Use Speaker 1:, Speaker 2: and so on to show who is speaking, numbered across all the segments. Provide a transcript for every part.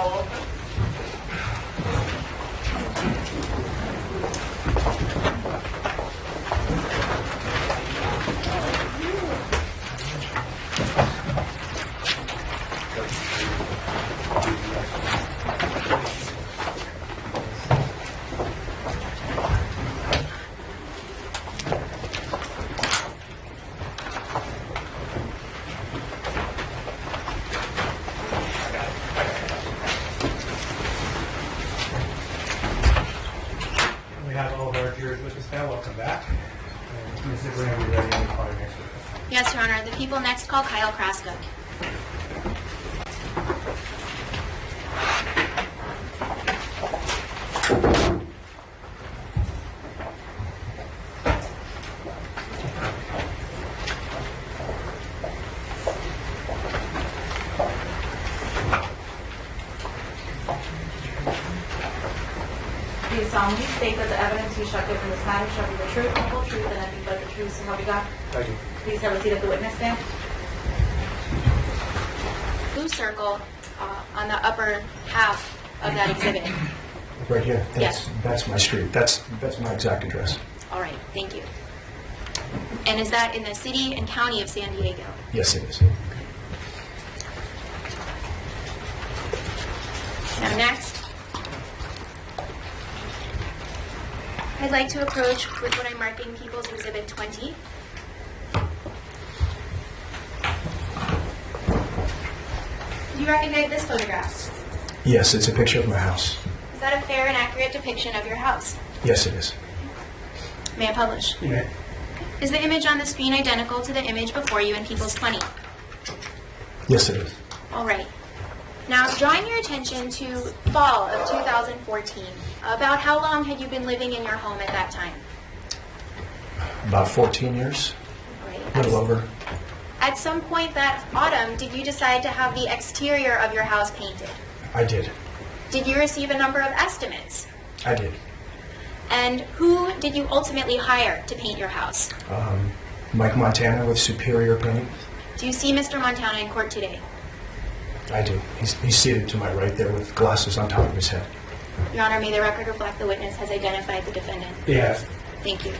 Speaker 1: Howell.
Speaker 2: We have all of our jurors with us now. Welcome back. And Ms. Zipper, whenever you're ready, you can call your next witness.
Speaker 3: Yes, Your Honor. The people next call Kyle Kraska.
Speaker 1: Do you solemnly state that the evidence you shall give in this matter shall be the truth, the whole truth, and nothing but the truth, so help you God?
Speaker 2: I do.
Speaker 1: Please have a seat at the witness stand.
Speaker 3: Blue circle on the upper half of that exhibit.
Speaker 4: Right here.
Speaker 3: Yes.
Speaker 4: That's my street. That's my exact address.
Speaker 3: All right. Thank you. And is that in the city and county of San Diego?
Speaker 4: Yes, it is.
Speaker 3: Now next, I'd like to approach with what I'm marking People's Exhibit 20. Do you recognize this photograph?
Speaker 4: Yes, it's a picture of my house.
Speaker 3: Is that a fair and accurate depiction of your house?
Speaker 4: Yes, it is.
Speaker 3: May I publish?
Speaker 2: You may.
Speaker 3: Is the image on the screen identical to the image before you in People's 20?
Speaker 4: Yes, it is.
Speaker 3: All right. Now, drawing your attention to fall of 2014, about how long had you been living in your home at that time?
Speaker 4: About 14 years,
Speaker 3: All right.
Speaker 4: a little over.
Speaker 3: At some point that autumn, did you decide to have the exterior of your house painted?
Speaker 4: I did.
Speaker 3: Did you receive a number of estimates?
Speaker 4: I did.
Speaker 3: And who did you ultimately hire to paint your house?
Speaker 4: Mike Montana with Superior Painting.
Speaker 3: Do you see Mr. Montana in court today?
Speaker 4: I do. He's seated to my right there with glasses on top of his head.
Speaker 3: Your Honor, may the record reflect the witness has identified the defendant.
Speaker 2: Yes.
Speaker 3: Thank you.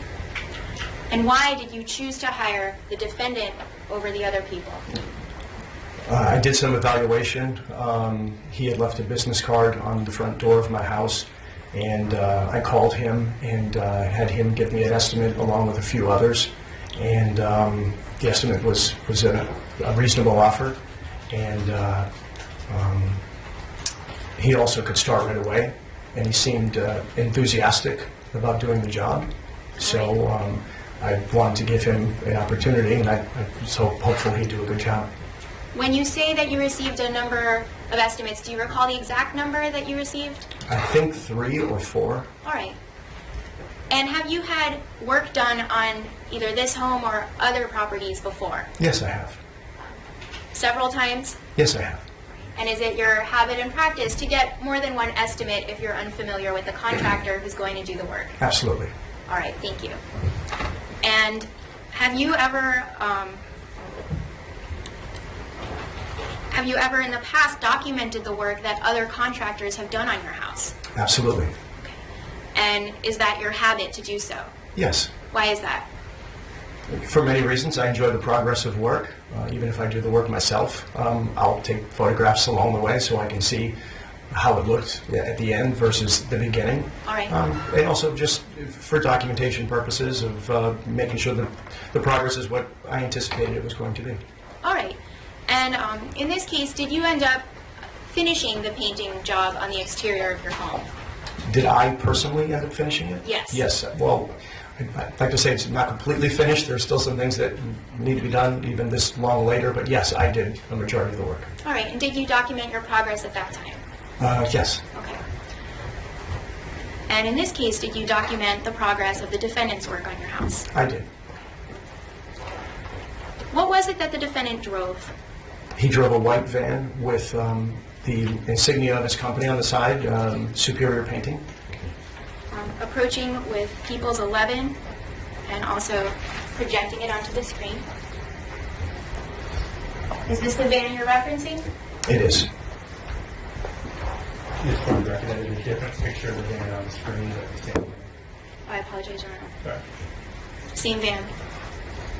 Speaker 3: And why did you choose to hire the defendant over the other people?
Speaker 4: I did some evaluation. He had left a business card on the front door of my house, and I called him and had him give me an estimate along with a few others. And the estimate was a reasonable offer, and he also could start right away, and he seemed enthusiastic about doing the job. So I wanted to give him an opportunity, and I was hopeful he'd do a good job.
Speaker 3: When you say that you received a number of estimates, do you recall the exact number that you received?
Speaker 4: I think 3 or 4.
Speaker 3: All right. And have you had work done on either this home or other properties before?
Speaker 4: Yes, I have.
Speaker 3: Several times?
Speaker 4: Yes, I have.
Speaker 3: And is it your habit and practice to get more than one estimate if you're unfamiliar with the contractor who's going to do the work?
Speaker 4: Absolutely.
Speaker 3: All right, thank you. And have you ever in the past documented the work that other contractors have done on your house?
Speaker 4: Absolutely.
Speaker 3: Okay. And is that your habit to do so?
Speaker 4: Yes.
Speaker 3: Why is that?
Speaker 4: For many reasons, I enjoy the progress of work. Even if I do the work myself, I'll take photographs along the way so I can see how it looked at the end versus the beginning.
Speaker 3: All right.
Speaker 4: And also just for documentation purposes of making sure that the progress is what I anticipated it was going to be.
Speaker 3: All right. And in this case, did you end up finishing the painting job on the exterior of your home?
Speaker 4: Did I personally end up finishing it?
Speaker 3: Yes.
Speaker 4: Yes. Well, I'd like to say it's not completely finished. There's still some things that need to be done even this long later, but yes, I did the majority of the work.
Speaker 3: All right. And did you document your progress at that time?
Speaker 4: Yes.
Speaker 3: Okay. And in this case, did you document the progress of the defendant's work on your house?
Speaker 4: I did.
Speaker 3: What was it that the defendant drove?
Speaker 4: He drove a white van with the insignia of his company on the side, Superior Painting.
Speaker 3: Approaching with People's 11 and also projecting it onto the screen. Is this the van you're referencing?
Speaker 4: It is.
Speaker 2: This photograph, that is a different picture than the on the screen, but the same.
Speaker 3: I apologize, Your Honor.
Speaker 2: Sorry.
Speaker 3: Same van.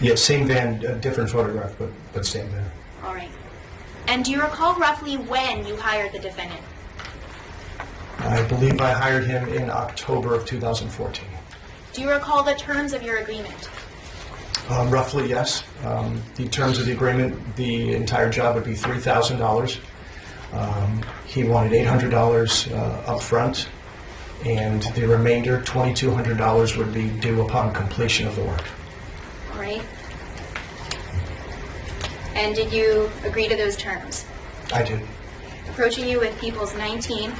Speaker 4: Yes, same van, different photograph, but same van.
Speaker 3: All right. And do you recall roughly when you hired the defendant?
Speaker 4: I believe I hired him in October of 2014.
Speaker 3: Do you recall the terms of your agreement?
Speaker 4: Roughly, yes. The terms of the agreement, the entire job would be $3,000. He wanted $800 up front, and the remainder, $2,200, would be due upon completion of the work.
Speaker 3: All right. And did you agree to those terms?
Speaker 4: I did.
Speaker 3: Approaching you with Peoples 19.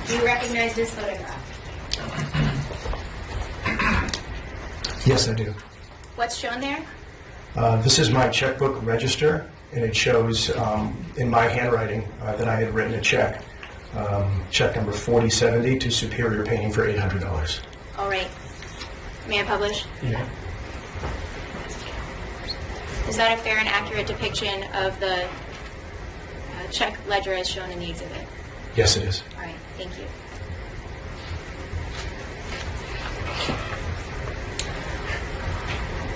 Speaker 3: Do you recognize this photograph?
Speaker 4: Yes, I do.
Speaker 3: What's shown there?
Speaker 4: This is my checkbook register, and it shows in my handwriting that I had written a check, check number 4070 to Superior Painting for $800.
Speaker 3: All right. May I publish?
Speaker 2: Yeah.
Speaker 3: Is that a fair and accurate depiction of the check ledger as shown in the exhibit?
Speaker 4: Yes, it is.
Speaker 3: All right. Thank you.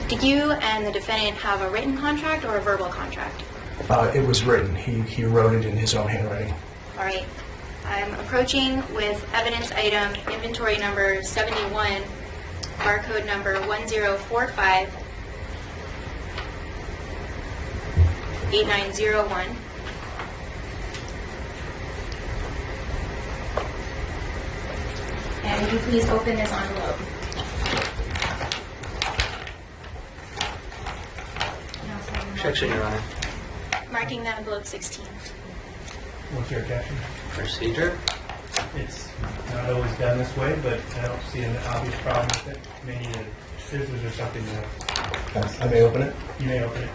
Speaker 3: Did you and the defendant have a written contract or a verbal contract?
Speaker 4: It was written. He wrote it in his own handwriting.
Speaker 3: All right. I'm approaching with evidence item inventory number 71, barcode number 1045 8901. And would you please open this envelope?
Speaker 5: Objection, Your Honor.
Speaker 3: Marking that envelope 16.
Speaker 2: What's your objection?
Speaker 5: Procedure?
Speaker 2: It's not always done this way, but I don't see an obvious problem with it. Maybe a scissors or something.
Speaker 4: I may open it.
Speaker 2: You may open it.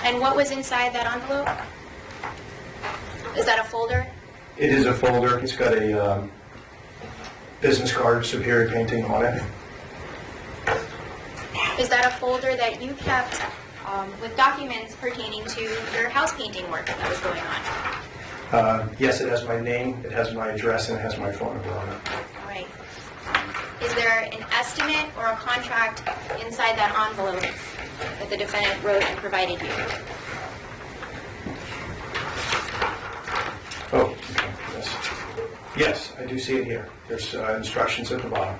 Speaker 3: And what was inside that envelope? Is that a folder?
Speaker 4: It is a folder. It's got a business card, Superior Painting, on it.
Speaker 3: Is that a folder that you kept with documents pertaining to your house painting work that was going on?
Speaker 4: Yes, it has my name, it has my address, and it has my phone number on it.
Speaker 3: All right. Is there an estimate or a contract inside that envelope that the defendant wrote and provided you?
Speaker 4: Oh, okay, yes. Yes, I do see it here. There's instructions at the bottom.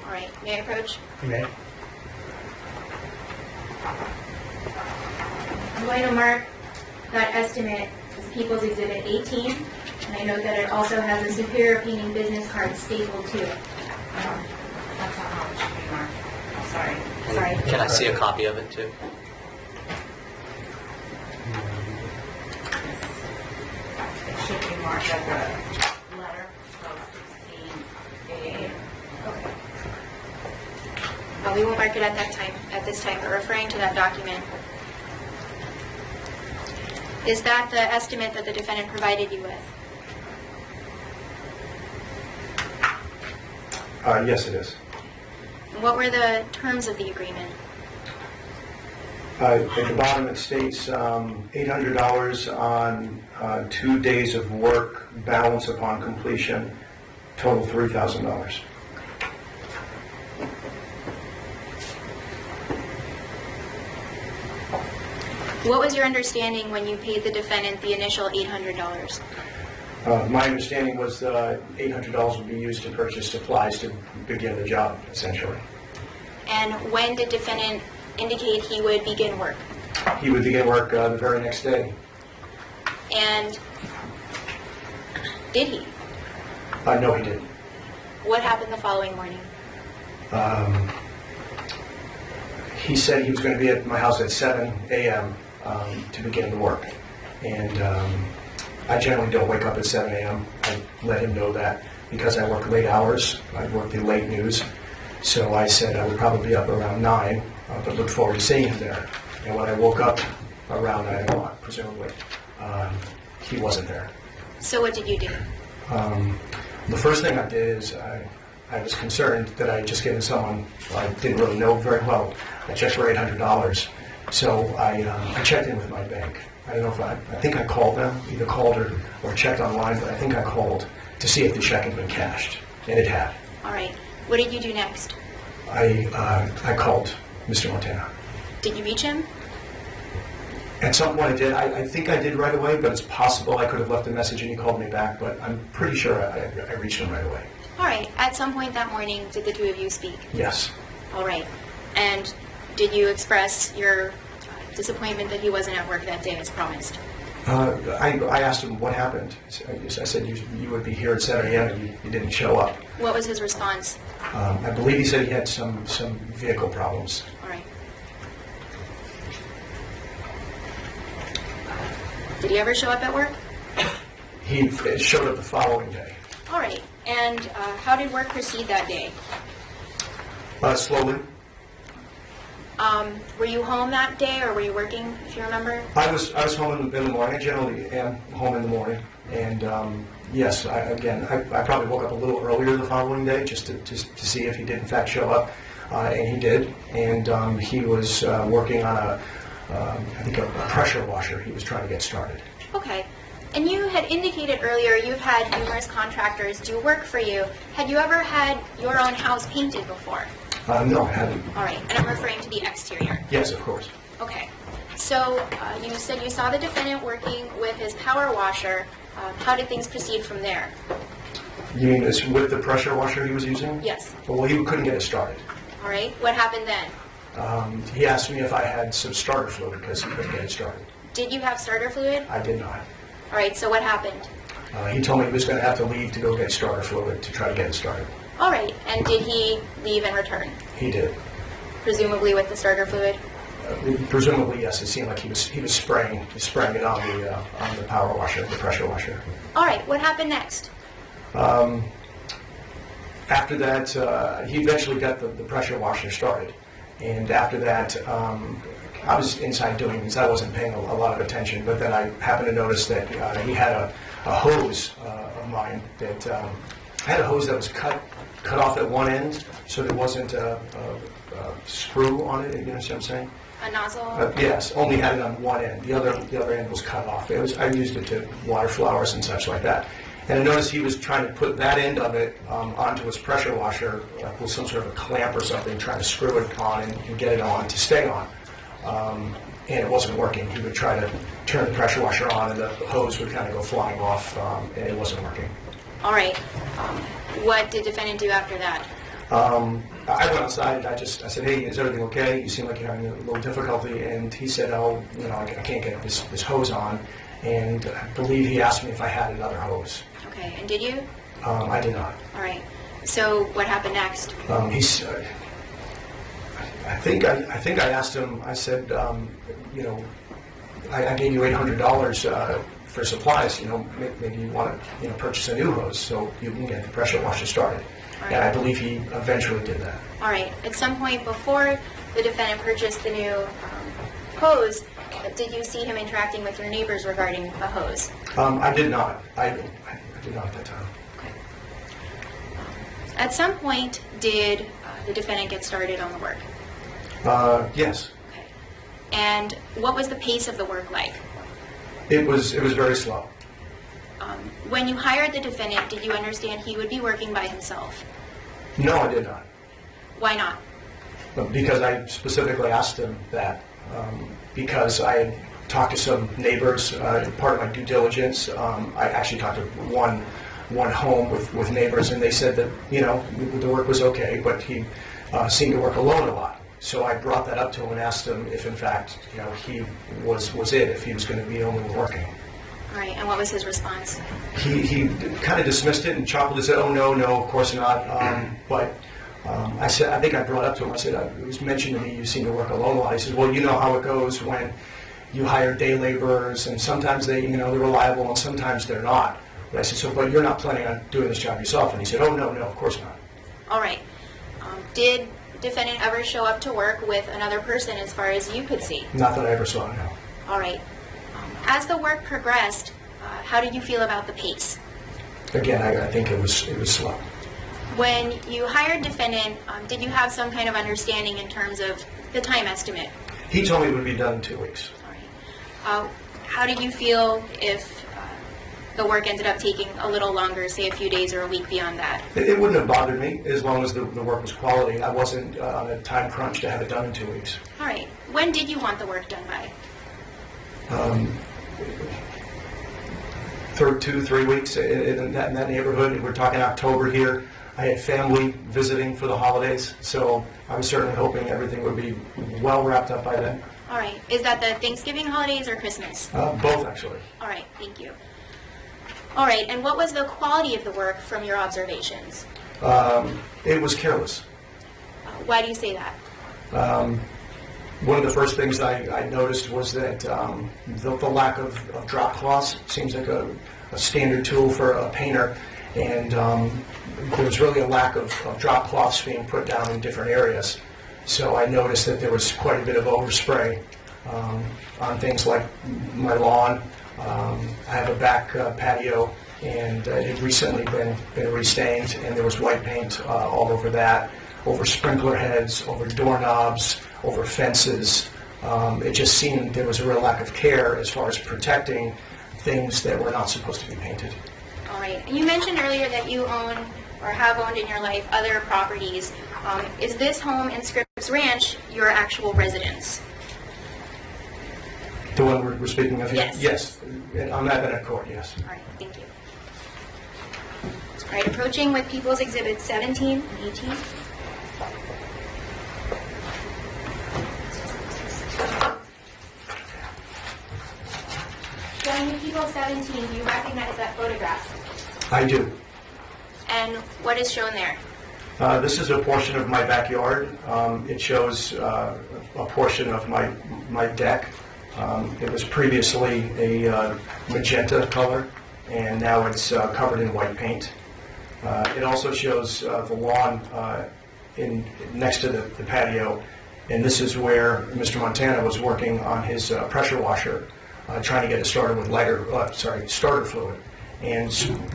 Speaker 3: All right. May I approach?
Speaker 2: You may.
Speaker 3: I'm going to mark that estimate as People's Exhibit 18, and I note that it also has a Superior Painting business card stapled to it.
Speaker 1: That's not how it should be marked. I'm sorry. Sorry.
Speaker 5: Can I see a copy of it too?
Speaker 1: It should be marked as a letter, so 16A.
Speaker 3: Okay. We won't mark it at that time, at this time, but referring to that document. Is that the estimate that the defendant provided you with?
Speaker 4: Yes, it is.
Speaker 3: And what were the terms of the agreement?
Speaker 4: At the bottom it states $800 on 2 days of work, balance upon completion, total $3,000.
Speaker 3: What was your understanding when you paid the defendant the initial $800?
Speaker 4: My understanding was $800 would be used to purchase supplies to begin the job, essentially.
Speaker 3: And when did defendant indicate he would begin work?
Speaker 4: He would begin work the very next day.
Speaker 3: And did he?
Speaker 4: No, he didn't.
Speaker 3: What happened the following morning?
Speaker 4: He said he was going to be at my house at 7 a.m. To begin the work. And I generally don't wake up at 7 a.m. I let him know that because I work late hours. I work the late news. So I said I would probably be up around 9, but look forward to seeing him there. And when I woke up around 9 o'clock, presumably, he wasn't there.
Speaker 3: So what did you do?
Speaker 4: The first thing I did is I was concerned that I had just given someone I didn't really know very well a check for $800. So I checked in with my bank. I don't know if I think I called them, either called or checked online, but I think I called to see if the check had been cashed, and it had.
Speaker 3: All right. What did you do next?
Speaker 4: I called Mr. Montana.
Speaker 3: Did you reach him?
Speaker 4: At some point I did. I think I did right away, but it's possible I could have left a message and he called me back, but I'm pretty sure I reached him right away.
Speaker 3: All right. At some point that morning, did the two of you speak?
Speaker 4: Yes.
Speaker 3: All right. And did you express your disappointment that he wasn't at work that day as promised?
Speaker 4: I asked him what happened. I said you would be here at 7 a.m. and you didn't show up.
Speaker 3: What was his response?
Speaker 4: I believe he said he had some vehicle problems.
Speaker 3: All right. Did he ever show up at work?
Speaker 4: He showed up the following day.
Speaker 3: All right. And how did work proceed that day?
Speaker 4: Slowly.
Speaker 3: Were you home that day, or were you working, if you remember?
Speaker 4: I was home in the morning. I generally am home in the morning. And yes, I probably woke up a little earlier the following day just to see if he did in fact show up. And he did. And he was working on I think a pressure washer he was trying to get started.
Speaker 3: Okay. And you had indicated earlier you've had numerous contractors do work for you. Had you ever had your own house painted before?
Speaker 4: No, I haven't.
Speaker 3: All right. And I'm referring to the exterior.
Speaker 4: Yes, of course.
Speaker 3: Okay. So you said you saw the defendant working with his power washer. How did things proceed from there?
Speaker 4: You mean it's with the pressure washer he was using?
Speaker 3: Yes.
Speaker 4: Well, he couldn't get it started.
Speaker 3: All right. What happened then?
Speaker 4: He asked me if I had some starter fluid because he couldn't get it started.
Speaker 3: Did you have starter fluid?
Speaker 4: I did not.
Speaker 3: All right. So what happened?
Speaker 4: He told me he was going to have to leave to go get starter fluid to try to get it started.
Speaker 3: All right. And did he leave and return?
Speaker 4: He did.
Speaker 3: Presumably with the starter fluid?
Speaker 4: Presumably, yes. It seemed like he was spraying it on the power washer, the pressure washer.
Speaker 3: All right. What happened next?
Speaker 4: After that, he eventually got the pressure washer started. And after that, I was inside doing things. I wasn't paying a lot of attention, but then I happened to notice that he had a hose of mine that had a hose that was cut off at one end, so there wasn't a screw on it. You know what I'm saying?
Speaker 3: A nozzle?
Speaker 4: Yes, only had it on one end. The other end was cut off. I used it to water flowers and such like that. And I noticed he was trying to put that end of it onto his pressure washer with some sort of a clamp or something, trying to screw it on and get it on to stay on. And it wasn't working. He would try to turn the pressure washer on and the hose would kind of go flying off and it wasn't working.
Speaker 3: All right. What did the defendant do after that?
Speaker 4: I went outside and I said, hey, is everything okay? You seem like you're having a little difficulty. And he said, oh, I can't get this hose on. And I believe he asked me if I had another hose.
Speaker 3: Okay. And did you?
Speaker 4: I did not.
Speaker 3: All right. So what happened next?
Speaker 4: I think I asked him. I said, I gave you $800 for supplies. Maybe you want to purchase a new hose so you can get the pressure washer started.
Speaker 3: Right.
Speaker 4: And I believe he eventually did that.
Speaker 3: All right. At some point before the defendant purchased the new hose, did you see him interacting with your neighbors regarding a hose?
Speaker 4: I did not. I did not at that time.
Speaker 3: Okay. At some point, did the defendant get started on the work?
Speaker 4: Yes.
Speaker 3: Okay. And what was the pace of the work like?
Speaker 4: It was very slow.
Speaker 3: When you hired the defendant, did you understand he would be working by himself?
Speaker 4: No, I did not.
Speaker 3: Why not?
Speaker 4: Because I specifically asked him that. Because I had talked to some neighbors, part of my due diligence. I actually talked to one home with neighbors, and they said that the work was okay, but he seemed to work alone a lot. So I brought that up to him and asked him if, in fact, he was it, if he was going to be the only one working.
Speaker 3: All right. And what was his response?
Speaker 4: He kind of dismissed it and chuckled and said, "Oh no, of course not." But I think I brought up to him. I said, "It was mentioned to me you seem to work alone a lot." He says, "Well, you know how it goes when you hire day laborers, and sometimes they're reliable, and sometimes they're not. But I said, so, but you're not planning on doing this job yourself? And he said, oh, no, of course not.
Speaker 3: All right. Did defendant ever show up to work with another person as far as you could see?
Speaker 4: Not that I ever saw, no.
Speaker 3: All right. As the work progressed, how did you feel about the pace?
Speaker 4: Again, I think it was slow.
Speaker 3: When you hired defendant, did you have some kind of understanding in terms of the time estimate?
Speaker 4: He told me it would be done in 2 weeks.
Speaker 3: All right. How did you feel if the work ended up taking a little longer, say a few days or a week beyond that?
Speaker 4: It wouldn't have bothered me as long as the work was quality. I wasn't on a time crunch to have it done in 2 weeks.
Speaker 3: All right. When did you want the work done by?
Speaker 4: 2-3 weeks in that neighborhood. We're talking October here. I had family visiting for the holidays, so I was certainly hoping everything would be well wrapped up by then.
Speaker 3: All right. Is that the Thanksgiving holidays or Christmas?
Speaker 4: Both, actually.
Speaker 3: All right. Thank you. All right. And what was the quality of the work from your observations?
Speaker 4: It was careless.
Speaker 3: Why do you say that?
Speaker 4: One of the first things I noticed was that the lack of drop cloths seems like a standard tool for a painter, and there was really a lack of drop cloths being put down in different areas. So I noticed that there was quite a bit of overspray on things like my lawn. I have a back patio, and it had recently been restained, and there was white paint all over that, over sprinkler heads, over doorknobs, over fences. It just seemed there was a real lack of care as far as protecting things that were not supposed to be painted.
Speaker 3: All right. And you mentioned earlier that you own or have owned in your life other properties. Is this home in Scripps Ranch your actual residence?
Speaker 4: The one we're speaking of here?
Speaker 3: Yes.
Speaker 4: Yes. On that Bennett Court, yes.
Speaker 3: All right. Thank you. All right. Approaching with People's Exhibits 17 and 18. Showing you People 17, do you recognize that photograph?
Speaker 4: I do.
Speaker 3: And what is shown there?
Speaker 4: This is a portion of my backyard. It shows a portion of my deck. It was previously a magenta color, and now it's covered in white paint. It also shows the lawn next to the patio, and this is where Mr. Montana was working on his pressure washer, trying to get it started with starter fluid, and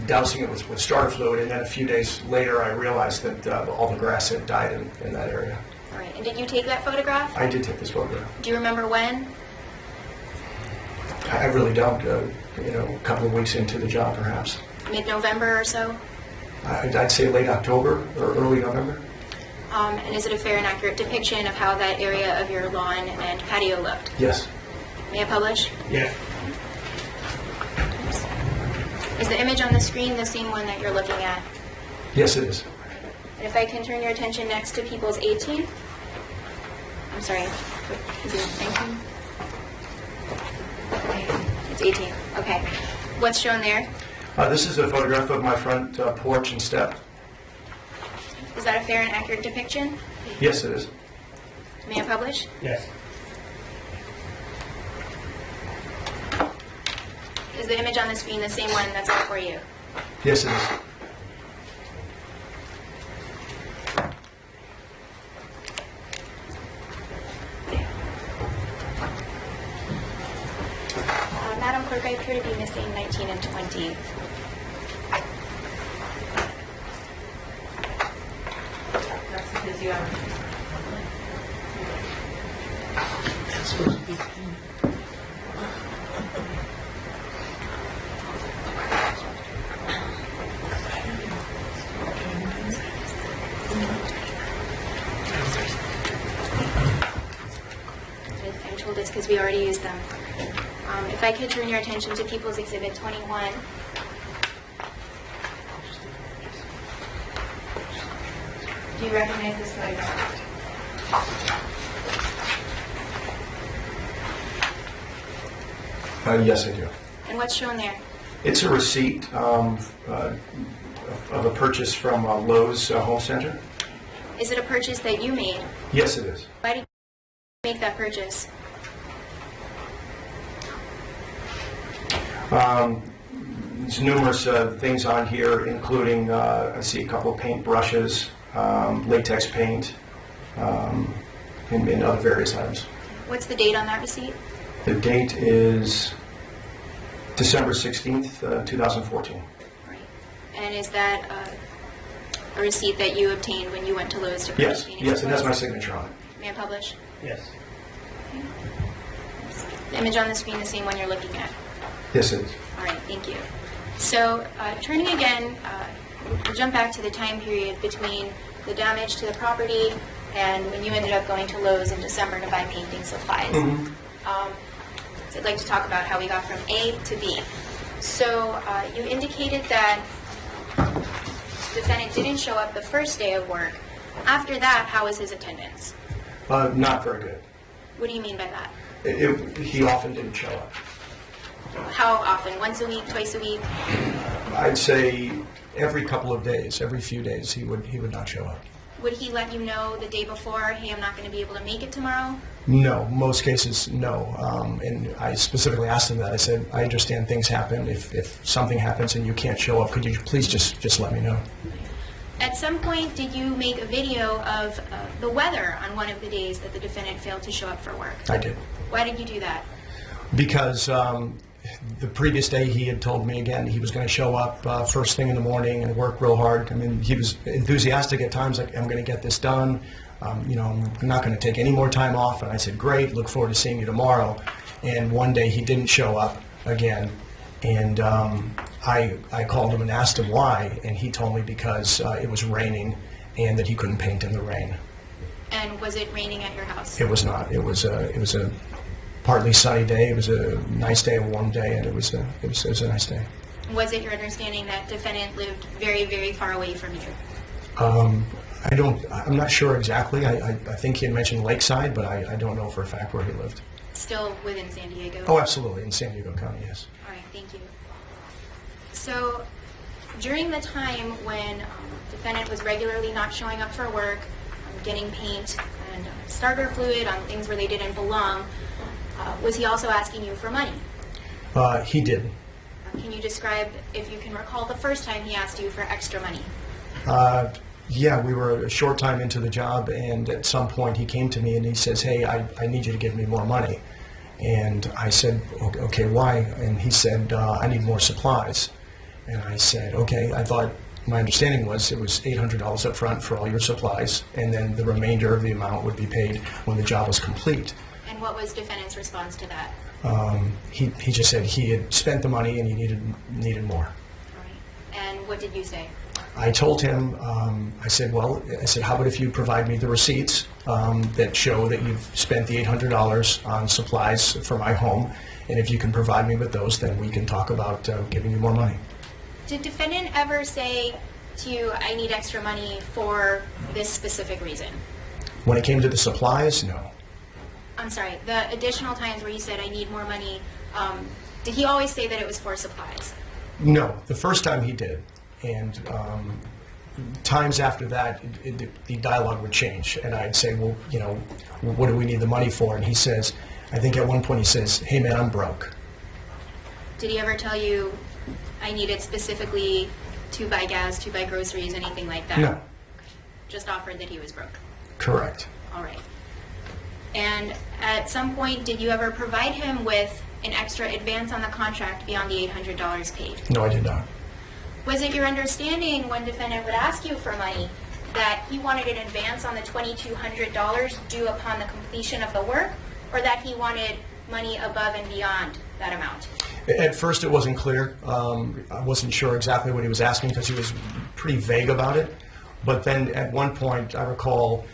Speaker 4: dousing it with starter fluid. And then a few days later, I realized that all the grass had died in that area.
Speaker 3: All right. And did you take that photograph?
Speaker 4: I did take this photograph.
Speaker 3: Do you remember when?
Speaker 4: I really don't. A couple of weeks into the job, perhaps.
Speaker 3: Mid-November or so?
Speaker 4: I'd say late October or early November.
Speaker 3: And is it a fair and accurate depiction of how that area of your lawn and patio looked?
Speaker 4: Yes.
Speaker 3: May I publish?
Speaker 2: Yes.
Speaker 3: Is the image on the screen the same one that you're looking at?
Speaker 4: Yes, it is.
Speaker 3: And if I can turn your attention next to People's 18? I'm sorry. Is it 19? It's 18. Okay. What's shown there?
Speaker 4: This is a photograph of my front porch and step.
Speaker 3: Is that a fair and accurate depiction?
Speaker 4: Yes, it is.
Speaker 3: May I publish?
Speaker 2: Yes.
Speaker 3: Is the image on the screen the same one that's up for you?
Speaker 4: Yes, it is.
Speaker 3: Madam Clerk, I appear to be missing 19 and 20.
Speaker 1: That's because you have.
Speaker 3: I'm told it's because we already used them. If I could turn your attention to People's Exhibit 21. Do you recognize this photograph?
Speaker 4: Yes, I do.
Speaker 3: And what's shown there?
Speaker 4: It's a receipt of a purchase from Lowe's Home Center.
Speaker 3: Is it a purchase that you made?
Speaker 4: Yes, it is.
Speaker 3: Why did you make that purchase?
Speaker 4: There's numerous things on here, including I see a couple of paint brushes, latex paint, and other various items.
Speaker 3: What's the date on that receipt?
Speaker 4: The date is December 16th, 2014.
Speaker 3: Right. And is that a receipt that you obtained when you went to Lowe's to purchase
Speaker 4: Yes,
Speaker 3: Phoenix
Speaker 4: yes, it has my
Speaker 3: clothes?
Speaker 4: signature on it.
Speaker 3: May I publish?
Speaker 2: Yes.
Speaker 3: The image on the screen, the same one you're looking at.
Speaker 4: Yes, it is.
Speaker 3: All right, thank you. So, turning again, we'll jump back to the time period between the damage to the property and when you ended up going to Lowe's in December to buy painting supplies. So I'd like to talk about how we got from A to B. So, you indicated that the defendant didn't show up the first day of work. After that, how was his attendance?
Speaker 4: Not very good.
Speaker 3: What do you mean by that?
Speaker 4: He often didn't show up.
Speaker 3: How often? Once a week, twice a week?
Speaker 4: I'd say every couple of days, every few days, he would not show up.
Speaker 3: Would he let you know the day before, hey, I'm not going to be able to make it tomorrow?
Speaker 4: No, most cases, no. And I specifically asked him that. I said, I understand things happen. If something happens and you can't show up, could you please just let me know?
Speaker 3: At some point, did you make a video of the weather on one of the days that the defendant failed to show up for work?
Speaker 4: I did.
Speaker 3: Why did you do that?
Speaker 4: Because the previous day he had told me again he was going to show up first thing in the morning and work real hard. I mean, he was enthusiastic at times, like, I'm going to get this done. I'm not going to take any more time off. And I said, great, look forward to seeing you tomorrow. And one day he didn't show up again. And I called him and asked him why, and he told me because it was raining and that he couldn't paint in the rain.
Speaker 3: And was it raining at your house?
Speaker 4: It was not. It was a partly sunny day. It was a nice day, a warm day, and it was a nice day.
Speaker 3: Was it your understanding that defendant lived very, very far away from you?
Speaker 4: I'm not sure exactly. I think he had mentioned Lakeside, but I don't know for a fact where he lived.
Speaker 3: Still within San Diego?
Speaker 4: Oh, absolutely, in San Diego County, yes.
Speaker 3: All right, thank you. So, during the time when defendant was regularly not showing up for work, getting paint and starter fluid on things where they didn't belong, was he also asking you for money?
Speaker 4: He did.
Speaker 3: Can you describe, if you can recall, the first time he asked you for extra money?
Speaker 4: Yeah, we were a short time into the job, and at some point he came to me and he says, hey, I need you to give me more money. And I said, okay, why? And he said, I need more supplies. And I said, okay. I thought my understanding was it was $800 up front for all your supplies, and then the remainder of the amount would be paid when the job was complete.
Speaker 3: And what was defendant's response to that?
Speaker 4: He just said he had spent the money and he needed more.
Speaker 3: All right. And what did you say?
Speaker 4: I told him, I said, how about if you provide me the receipts that show that you've spent the $800 on supplies for my home, and if you can provide me with those, then we can talk about giving you more money.
Speaker 3: Did defendant ever say to you, I need extra money for this specific reason?
Speaker 4: When it came to the supplies, no.
Speaker 3: I'm sorry, the additional times where he said, I need more money, did he always say that it was for supplies?
Speaker 4: No, the first time he did. And times after that, the dialogue would change. And I'd say, well, what do we need the money for? And he says, I think at one point he says, hey man, I'm broke.
Speaker 3: Did he ever tell you, I need it specifically to buy gas, to buy groceries, anything like that?
Speaker 4: No.
Speaker 3: Just offered that he was broke?
Speaker 4: Correct.
Speaker 3: All right. And at some point, did you ever provide him with an extra advance on the contract beyond the $800 paid?
Speaker 4: No, I did not.
Speaker 3: Was it your understanding when defendant would ask you for money that he wanted an advance on the $2,200 due upon the completion of the work, or that he wanted money above and beyond that amount?
Speaker 4: At first it wasn't clear. I wasn't sure exactly what he was asking because he was pretty vague about it. But then at one point, I recall,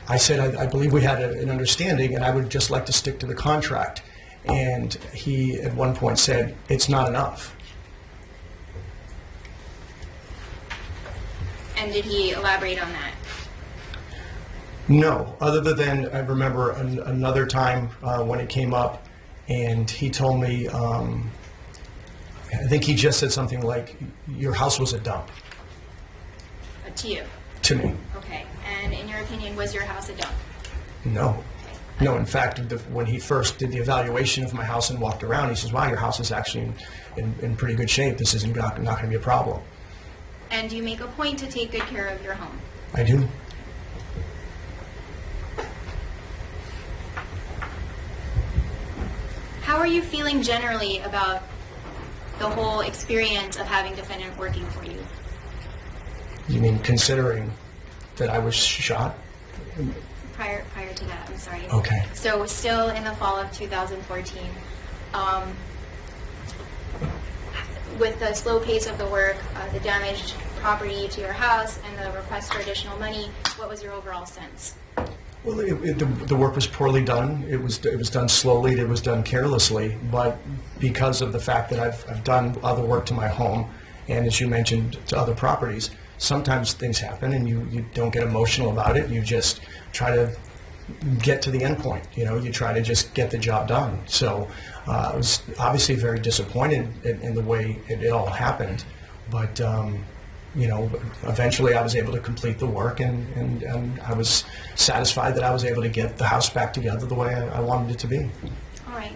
Speaker 4: I said, I believe we had an understanding and I would just like to stick to the contract. And he at one point said, it's not enough.
Speaker 3: And did he elaborate on that?
Speaker 4: No, other than I remember another time when it came up and he told me, I think he just said something like, your house was a dump.
Speaker 3: To you?
Speaker 4: To me.
Speaker 3: Okay. And in your opinion, was your house a dump?
Speaker 4: No. No, in fact, when he first did the evaluation of my house and walked around, he says, wow, your house is actually in pretty good shape. This isn't not going to be a problem.
Speaker 3: And you make a point to take good care of your home.
Speaker 4: I do.
Speaker 3: How are you feeling generally about the whole experience of having defendant working for you?
Speaker 4: You mean considering that I was shot?
Speaker 3: Prior to that, I'm sorry.
Speaker 4: Okay.
Speaker 3: So still in the fall of 2014, with the slow pace of the work, the damaged property to your house, and the request for additional money, what was your overall sense?
Speaker 4: Well, the work was poorly done. It was done slowly. It was done carelessly. But because of the fact that I've done other work to my home, and as you mentioned, to other properties, sometimes things happen, and you don't get emotional about it. You just try to get to the end point. You know, you try to just get the job done. So I was obviously very disappointed in the way it all happened, but you know, eventually I was able to complete the work, and I was satisfied that I was able to get the house back together the way I wanted it to be.
Speaker 3: All right.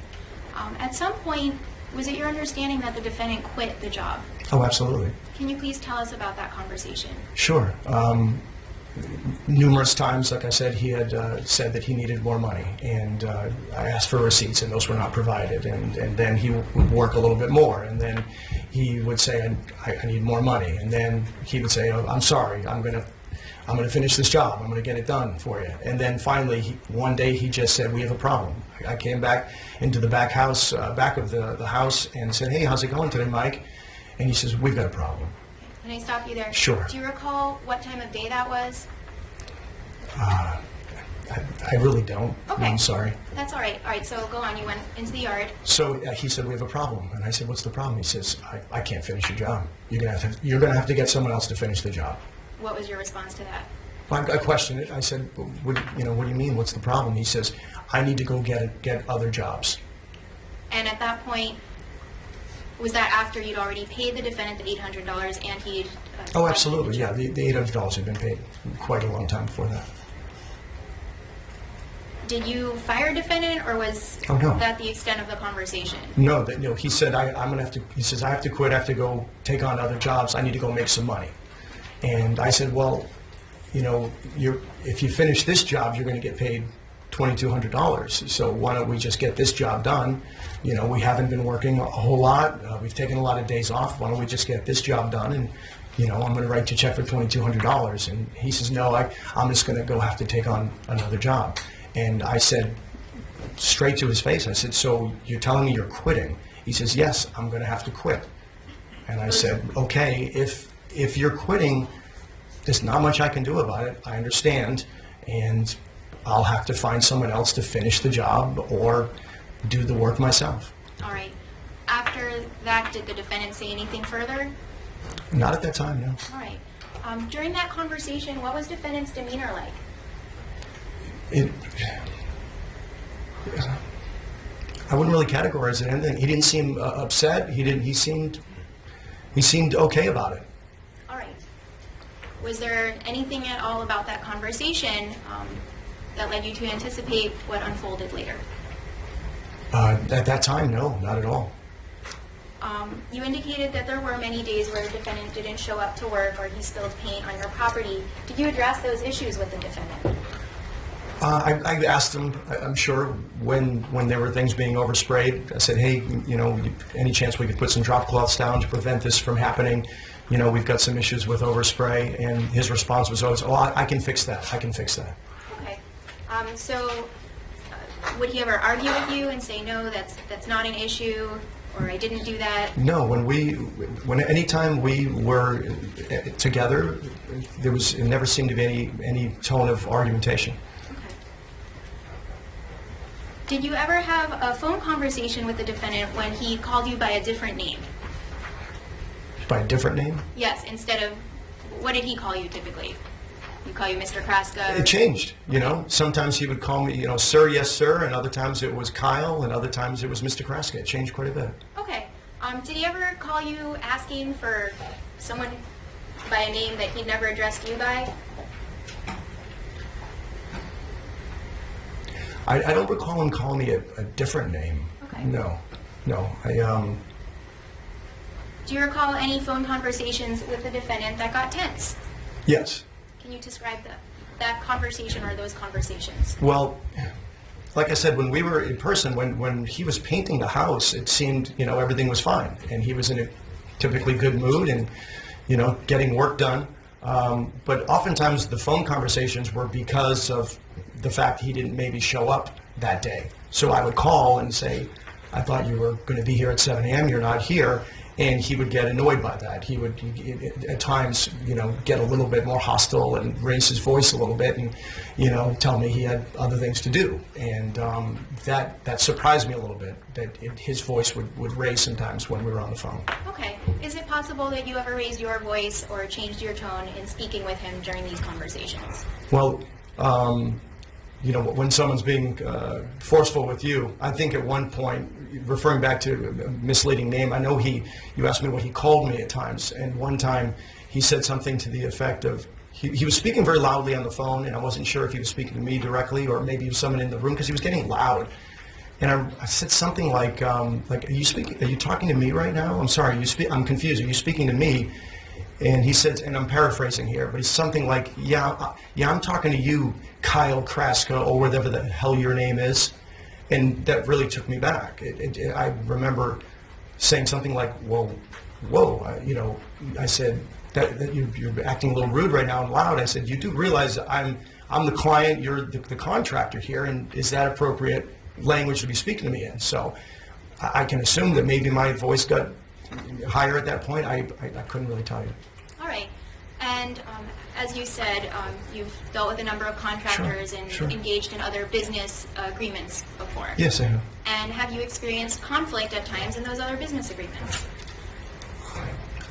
Speaker 3: At some point, was it your understanding that the defendant quit the job?
Speaker 4: Oh, absolutely.
Speaker 3: Can you please tell us about that conversation?
Speaker 4: Sure. Numerous times, like I said, he had said that he needed more money, and I asked for receipts, and those were not provided. And then he would work a little bit more, and then he would say, I need more money, and then he would say, oh, I'm sorry, I'm gonna finish this job, I'm gonna get it done for you. And then finally, one day he just said, we have a problem. I came back into the back of the house, and said, hey, how's it going today, Mike? And he says, we've got a problem.
Speaker 3: Can I stop you there?
Speaker 4: Sure.
Speaker 3: Do you recall what time of day that was?
Speaker 4: I really don't.
Speaker 3: Okay.
Speaker 4: I'm sorry.
Speaker 3: That's all right. All right, so go on. You went into the yard.
Speaker 4: So he said, we have a problem. And I said, what's the problem? He says, I can't finish your job. You're gonna have to get someone else to finish the job.
Speaker 3: What was your response to that?
Speaker 4: I questioned it. I said, what do you mean? What's the problem? He says, I need to go get other jobs.
Speaker 3: And at that point, was that after you'd already paid the defendant the $800 and he'd...
Speaker 4: Oh, absolutely. Yeah, the $800 had been paid quite a long time before that.
Speaker 3: Did you fire defendant, or was
Speaker 4: Oh, no.
Speaker 3: that the extent of the conversation?
Speaker 4: No, he said, I'm gonna have to. He says, I have to quit. I have to go take on other jobs. I need to go make some money. And I said, well, you know, if you finish this job, you're going to get paid $2,200. So why don't we just get this job done? You know, we haven't been working a whole lot. We've taken a lot of days off. Why don't we just get this job done? And, you know, I'm going to write you a check for $2,200. And he says, no, I'm just going to go have to take on another job. And I said straight to his face, I said, so you're telling me you're quitting? He says, yes, I'm going to have to quit. And I said, okay, if you're quitting, there's not much I can do about it. I understand. And I'll have to find someone else to finish the job or do the work myself.
Speaker 3: All right. After that, did the defendant say anything further?
Speaker 4: Not at that time, no.
Speaker 3: All right. During that conversation, what was defendant's demeanor like?
Speaker 4: I wouldn't really categorize it as anything. He didn't seem upset. He seemed okay about it.
Speaker 3: All right. Was there anything at all about that conversation that led you to anticipate what unfolded later?
Speaker 4: At that time, no, not at all.
Speaker 3: You indicated that there were many days where the defendant didn't show up to work or he spilled paint on your property. Did you address those issues with the defendant?
Speaker 4: I asked him, I'm sure, when there were things being oversprayed, I said, hey, you know, any chance we could put some drop cloths down to prevent this from happening? You know, we've got some issues with overspray. And his response was always, oh, I can fix that. I can fix that.
Speaker 3: Okay. So would he ever argue with you and say, no, that's not an issue, or I didn't do that?
Speaker 4: No, anytime we were together, it never seemed to be any tone of argumentation.
Speaker 3: Did you ever have a phone conversation with the defendant when he called you by a different name?
Speaker 4: By a different name?
Speaker 3: Yes, instead of, what did he call you typically? He call you Mr. Kraska?
Speaker 4: It changed, you know. Sometimes he would call me, you know, sir, yes, sir, and other times it was Kyle, and other times it was Mr. Kraska. It changed quite a bit.
Speaker 3: Okay. Did he ever call you asking for someone by a name that he'd never addressed you by?
Speaker 4: I don't recall him calling me a different name.
Speaker 3: Okay.
Speaker 4: No.
Speaker 3: Do you recall any phone conversations with the defendant that got tense?
Speaker 4: Yes.
Speaker 3: Can you describe that conversation or those conversations?
Speaker 4: Well, like I said, when we were in person, when he was painting the house, it seemed, everything was fine. And he was in a typically good mood and, getting work done. But oftentimes the phone conversations were because of the fact he didn't maybe show up that day. So I would call and say, I thought you were going to be here at 7 a.m., you're not here. And he would get annoyed by that. He would, at times, get a little bit more hostile and raise his voice a little bit and, tell me he had other things to do. And that surprised me a little bit, that his voice would raise sometimes when we were on the phone.
Speaker 3: Okay. Is it possible that you ever raised your voice or changed your tone in speaking with him during these conversations?
Speaker 4: Well, when someone's being forceful with you, I think at one point, referring back to a misleading name, I know you asked me what he called me at times, and one time he said something to the effect of, he was speaking very loudly on the phone, and I wasn't sure if he was speaking to me directly or maybe it was someone in the room because he was getting loud. And I said something like, are you talking to me right now? I'm sorry, I'm confused. Are you speaking to me? And he said, and I'm paraphrasing here, but it's something like, yeah, I'm talking to you, Kyle Kraska, or whatever the hell your name is. And that really took me back. I remember saying something like, whoa, I said, that you're acting a little rude right now and loud. I said, you do realize I'm the client, you're the contractor here, and is that appropriate language to be speaking to me in? So I can assume that maybe my voice got higher at that point. I couldn't really tell you.
Speaker 3: All right. And as you said, you've dealt with a number of contractors and engaged in other business agreements before.
Speaker 4: Yes, I have.
Speaker 3: And have you experienced conflict at times in those other business agreements?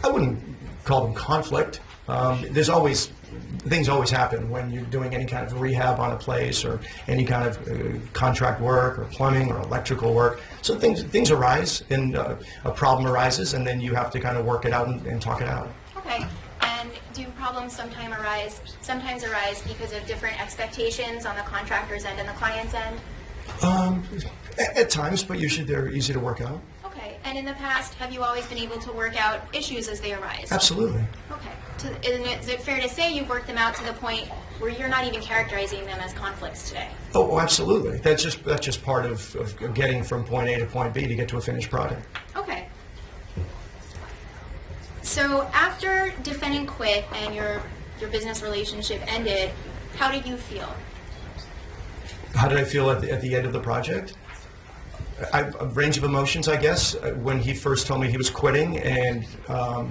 Speaker 4: I wouldn't call them conflict. Things always happen when you're doing any kind of rehab on a place or any kind of contract work or plumbing or electrical work. So things arise and a problem arises, and then you have to kind of work it out and talk it out.
Speaker 3: Okay. And do problems sometimes arise because of different expectations on the contractor's end and the client's end?
Speaker 4: At times, but usually they're easy to work out.
Speaker 3: Okay. And in the past, have you always been able to work out issues as they arise?
Speaker 4: Absolutely.
Speaker 3: Okay. Is it fair to say you've worked them out to the point where you're not even characterizing them as conflicts today?
Speaker 4: Oh, absolutely. That's just part of getting from point A to point B to get to a finished product.
Speaker 3: Okay. So after defendant quit and your business relationship ended, how did you feel?
Speaker 4: How did I feel at the end of the project? A range of emotions, I guess. When he first told me he was quitting and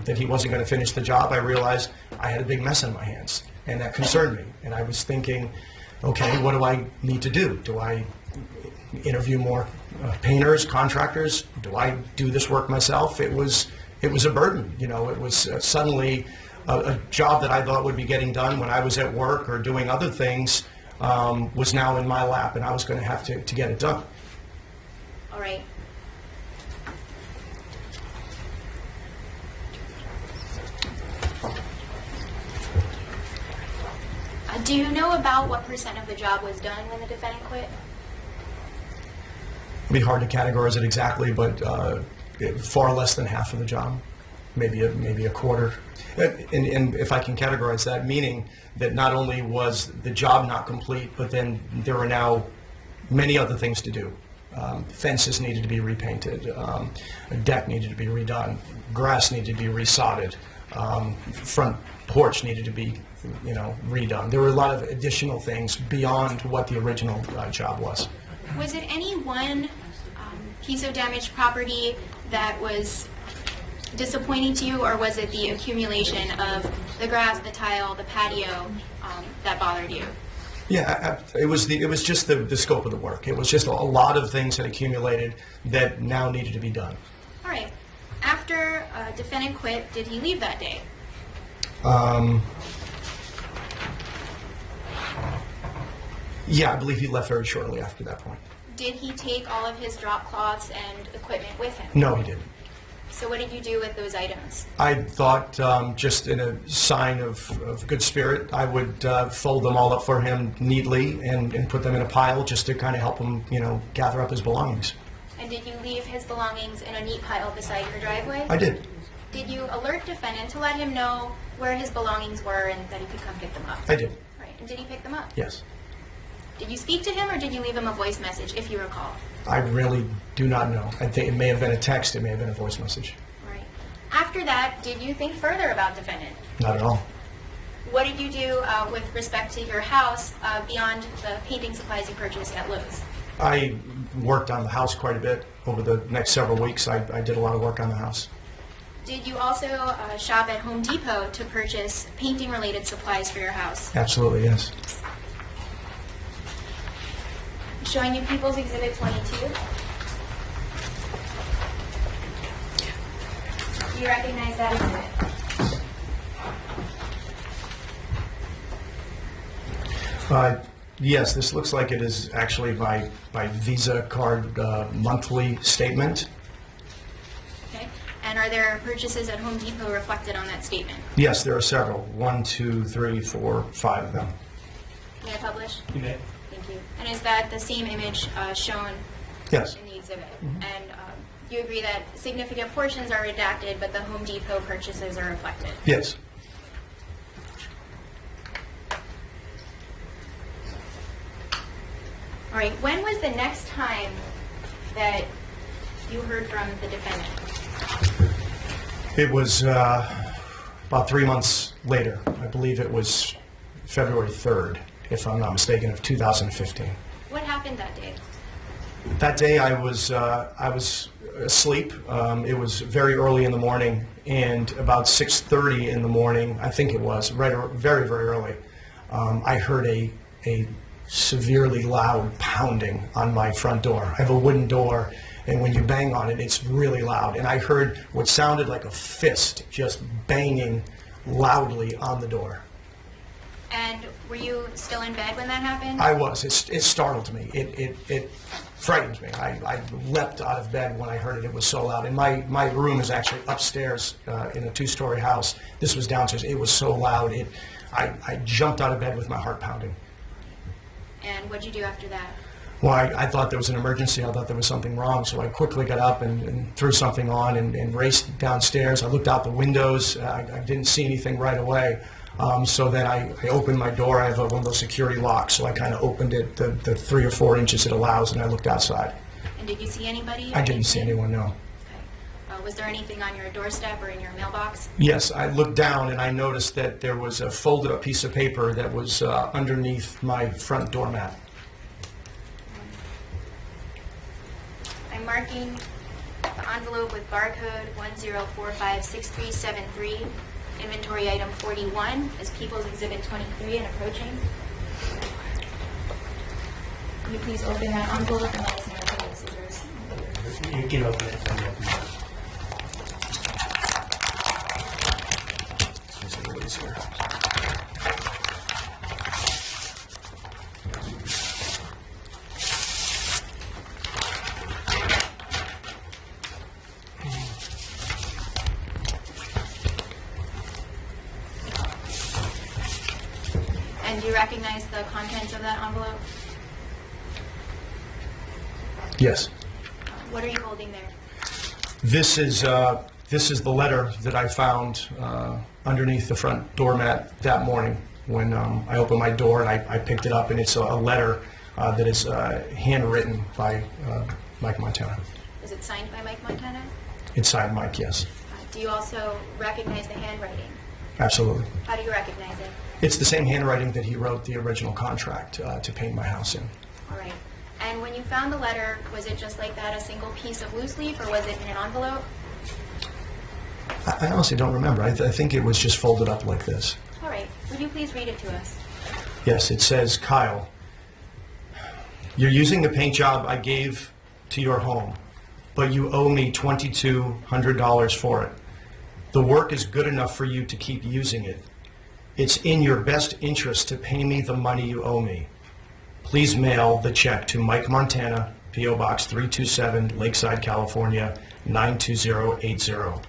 Speaker 4: that he wasn't going to finish the job, I realized I had a big mess on my hands, and that concerned me. And I was thinking, okay, what do I need to do? Do I interview more painters, contractors? Do I do this work myself? It was a burden. It was suddenly a job that I thought would be getting done when I was at work or doing other things was now in my lap, and I was going to have to get it done.
Speaker 3: All right. Do you know about what % of the job was done when the defendant quit?
Speaker 4: It'd be hard to categorize it exactly, but far less than half of the job, maybe a quarter. And if I can categorize that, meaning that not only was the job not complete, but then there are now many other things to do. Fences needed to be repainted, a deck needed to be redone, grass needed to be resodded, front porch needed to be, redone. There were a lot of additional things beyond what the original job was.
Speaker 3: Was it any one piece of damaged property that was disappointing to you, or was it the accumulation of the grass, the tile, the patio that bothered you?
Speaker 4: Yeah, it was just the scope of the work. It was just a lot of things that accumulated that now needed to be done.
Speaker 3: All right. After defendant quit, did he leave that day?
Speaker 4: Yeah, I believe he left very shortly after that point.
Speaker 3: Did he take all of his drop cloths and equipment with him?
Speaker 4: No, he didn't.
Speaker 3: So what did you do with those items?
Speaker 4: I thought, just in a sign of good spirit, I would fold them all up for him neatly and put them in a pile just to kind of help him, gather up his belongings.
Speaker 3: And did you leave his belongings in a neat pile beside your driveway?
Speaker 4: I did.
Speaker 3: Did you alert defendant to let him know where his belongings were and that he could come pick them up?
Speaker 4: I did.
Speaker 3: Right. And did he pick them up?
Speaker 4: Yes.
Speaker 3: Did you speak to him or did you leave him a voice message, if you recall?
Speaker 4: I really do not know. I think it may have been a text, it may have been a voice message.
Speaker 3: Right. After that, did you think further about defendant?
Speaker 4: Not at all.
Speaker 3: What did you do with respect to your house beyond the painting supplies you purchased at Lowe's?
Speaker 4: I worked on the house quite a bit over the next several weeks. I did a lot of work on the house.
Speaker 3: Did you also shop at Home Depot to purchase painting-related supplies for your house?
Speaker 4: Absolutely, yes.
Speaker 3: Showing you People's Exhibit 22. Do you recognize that exhibit?
Speaker 4: Yes, this looks like it is actually my Visa card monthly statement.
Speaker 3: Okay. And are there purchases at Home Depot reflected on that statement?
Speaker 4: Yes, there are several. 1, 2, 3, 4, 5 of them.
Speaker 3: May I publish?
Speaker 2: You may.
Speaker 3: Thank you. And is that the same image shown
Speaker 4: Yes.
Speaker 3: in the exhibit? And you agree that significant portions are redacted, but the Home Depot purchases are reflected?
Speaker 4: Yes.
Speaker 3: All right. When was the next time that you heard from the defendant?
Speaker 4: It was about 3 months later. I believe it was February 3rd, if I'm not mistaken, of 2015.
Speaker 3: What happened that day?
Speaker 4: That day I was asleep. It was very early in the morning, and about 6:30 in the morning, I think it was, very, very early, I heard a severely loud pounding on my front door. I have a wooden door, and when you bang on it, it's really loud. And I heard what sounded like a fist just banging loudly on the door.
Speaker 3: And were you still in bed when that happened?
Speaker 4: I was. It startled me. It frightened me. I leapt out of bed when I heard it. It was so loud. And my room is actually upstairs in a 2-story house. This was downstairs. It was so loud. I jumped out of bed with my heart pounding.
Speaker 3: And what'd you do after that?
Speaker 4: Well, I thought there was an emergency. I thought there was something wrong. So I quickly got up and threw something on and raced downstairs. I looked out the windows. I didn't see anything right away. So then I opened my door. I have one of those security locks, so I kind of opened it the 3 or 4 inches it allows, and I looked outside.
Speaker 3: And did you see anybody?
Speaker 4: I didn't see anyone, no.
Speaker 3: Okay. Was there anything on your doorstep or in your mailbox?
Speaker 4: Yes, I looked down and I noticed that there was a folded up piece of paper that was underneath my front doormat.
Speaker 3: I'm marking the envelope with barcode 10456373. Inventory item 41 is People's Exhibit 23 and approaching. Can you please open that envelope and let us know if the scissors?
Speaker 2: You can open it.
Speaker 4: There's a release here.
Speaker 3: And do you recognize the contents of that envelope?
Speaker 4: Yes.
Speaker 3: What are you holding there?
Speaker 4: This is the letter that I found underneath the front doormat that morning when I opened my door, and I picked it up, and it's a letter that is handwritten by Mike Montana.
Speaker 3: Is it signed by Mike Montana?
Speaker 4: It's signed Mike, yes.
Speaker 3: Do you also recognize the handwriting?
Speaker 4: Absolutely.
Speaker 3: How do you recognize it?
Speaker 4: It's the same handwriting that he wrote the original contract to paint my house in.
Speaker 3: All right. And when you found the letter, was it just like that, a single piece of loose leaf, or was it in an envelope?
Speaker 4: I honestly don't remember. I think it was just folded up like this.
Speaker 3: All right. Would you please read it to us?
Speaker 4: Yes, it says, Kyle, you're using the paint job I gave to your home, but you owe me $2,200 for it. The work is good enough for you to keep using it. It's in your best interest to pay me the money you owe me. Please mail the check to Mike Montana, P.O. Box 327, Lakeside, California, 92080.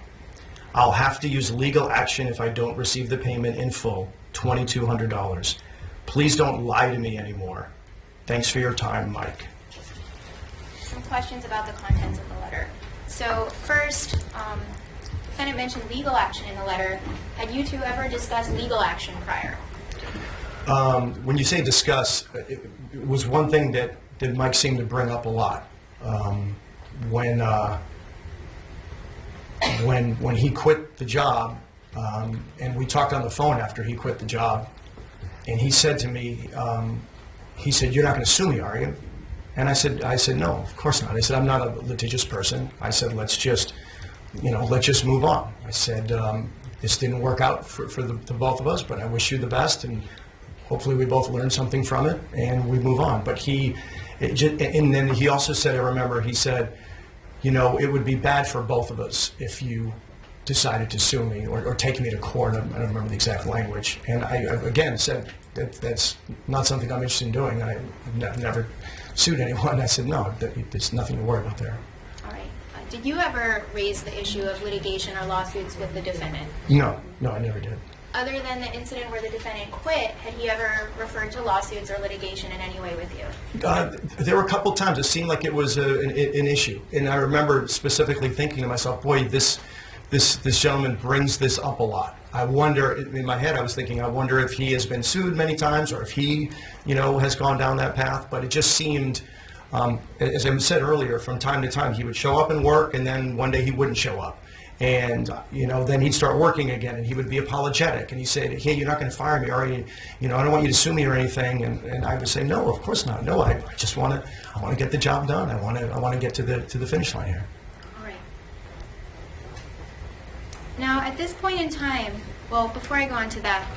Speaker 4: I'll have to use legal action if I don't receive the payment in full, $2,200. Please don't lie to me anymore. Thanks for your time, Mike.
Speaker 3: Some questions about the contents of the letter. So first, defendant mentioned legal action in the letter. Had you two ever discussed legal action prior?
Speaker 4: When you say discuss, it was one thing that Mike seemed to bring up a lot. When he quit the job, and we talked on the phone after he quit the job, and he said to me, he said, "You're not going to sue me, are you?" And I said, "No, of course not." I said, "I'm not a litigious person." I said, let's just move on." I said, "This didn't work out for the both of us, but I wish you the best, and hopefully we both learn something from it, and we move on." But and then he also said, I remember, he said, "It would be bad for both of us if you decided to sue me or take me to court." I don't remember the exact language. And I again said, that's not something I'm interested in doing. I've never sued anyone. I said, "No, there's nothing to worry about there."
Speaker 3: All right. Did you ever raise the issue of litigation or lawsuits with the defendant?
Speaker 4: No, I never did.
Speaker 3: Other than the incident where the defendant quit, had he ever referred to lawsuits or litigation in any way with you?
Speaker 4: There were a couple times it seemed like it was an issue, and I remember specifically thinking to myself, "Boy, this gentleman brings this up a lot." I wonder, in my head, I was thinking, I wonder if he has been sued many times, or if he, has gone down that path. But it just seemed, as I said earlier, from time to time he would show up and work, and then one day he wouldn't show up. And, then he'd start working again, and he would be apologetic. And he'd say, "Hey, you're not going to fire me, are you? I don't want you to sue me or anything." And I would say, "No, of course not. No, I just want to get the job done. I want to get to the finish line here."
Speaker 3: All right. Now, at this point in time, well, before I go on to that,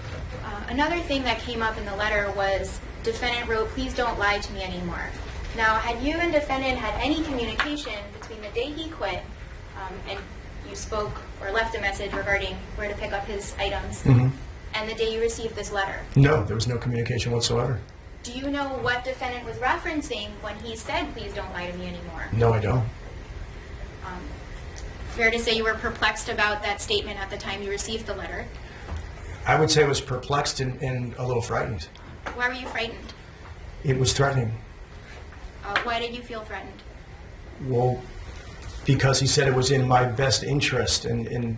Speaker 3: another thing that came up in the letter was defendant wrote, "Please don't lie to me anymore." Now, had you and defendant had any communication between the day he quit and you spoke or left a message regarding where to pick up his items, and the day you received this letter?
Speaker 4: No, there was no communication whatsoever.
Speaker 3: Do you know what defendant was referencing when he said, "Please don't lie to me anymore"?
Speaker 4: No, I don't.
Speaker 3: Fair to say you were perplexed about that statement at the time you received the letter.
Speaker 4: I would say I was perplexed and a little frightened.
Speaker 3: Why were you frightened?
Speaker 4: It was threatening.
Speaker 3: Why did you feel threatened?
Speaker 4: Well, because he said it was in my best interest, and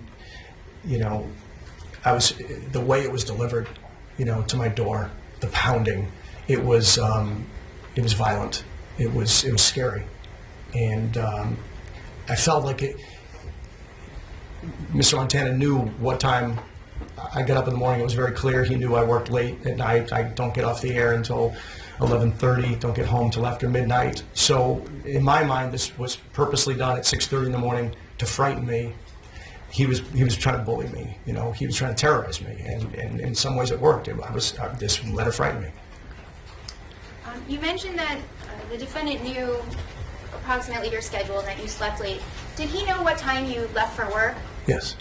Speaker 4: I was, the way it was delivered, to my door, the pounding, it was violent. It was scary, and I felt like it. Mr. Montana knew what time I got up in the morning. It was very clear. He knew I worked late at night. I don't get off the air until 11:30, don't get home till after midnight. So in my mind, this was purposely done at 6:30 in the morning to frighten me. He was trying to bully me. He was trying to terrorize me, and in some ways it worked. This letter frightened me.
Speaker 3: You mentioned that the defendant knew approximately your schedule and that you slept late. Did he know what time you left for work?
Speaker 4: Yes.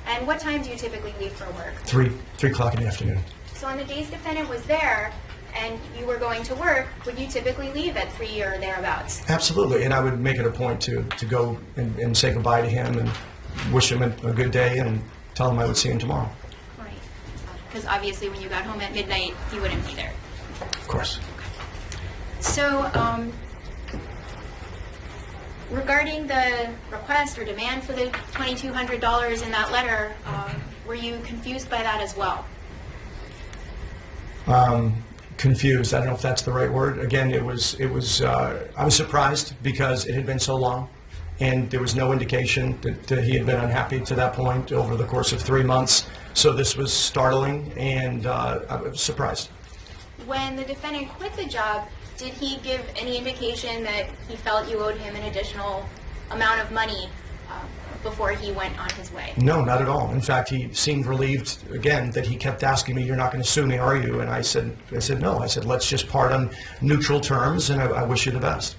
Speaker 3: And what time do you typically leave for work?
Speaker 4: 3 o'clock in the afternoon.
Speaker 3: So on the days defendant was there and you were going to work, would you typically leave at 3 or thereabouts?
Speaker 4: Absolutely, and I would make it a point to go and say goodbye to him and wish him a good day and tell him I would see him tomorrow.
Speaker 3: Right. Because obviously when you got home at midnight, he wouldn't be there.
Speaker 4: Of course.
Speaker 3: So, regarding the request or demand for the $2,200 in that letter, were you confused by that as well?
Speaker 4: Confused. I don't know if that's the right word. Again, I was surprised because it had been so long, and there was no indication that he had been unhappy to that point over the course of 3 months. So this was startling, and I was surprised.
Speaker 3: When the defendant quit the job, did he give any indication that he felt you owed him an additional amount of money before he went on his way?
Speaker 4: No, not at all. In fact, he seemed relieved, again, that he kept asking me, "You're not going to sue me, are you?" And I said no. I said, "Let's just part on neutral terms, and I wish you the best."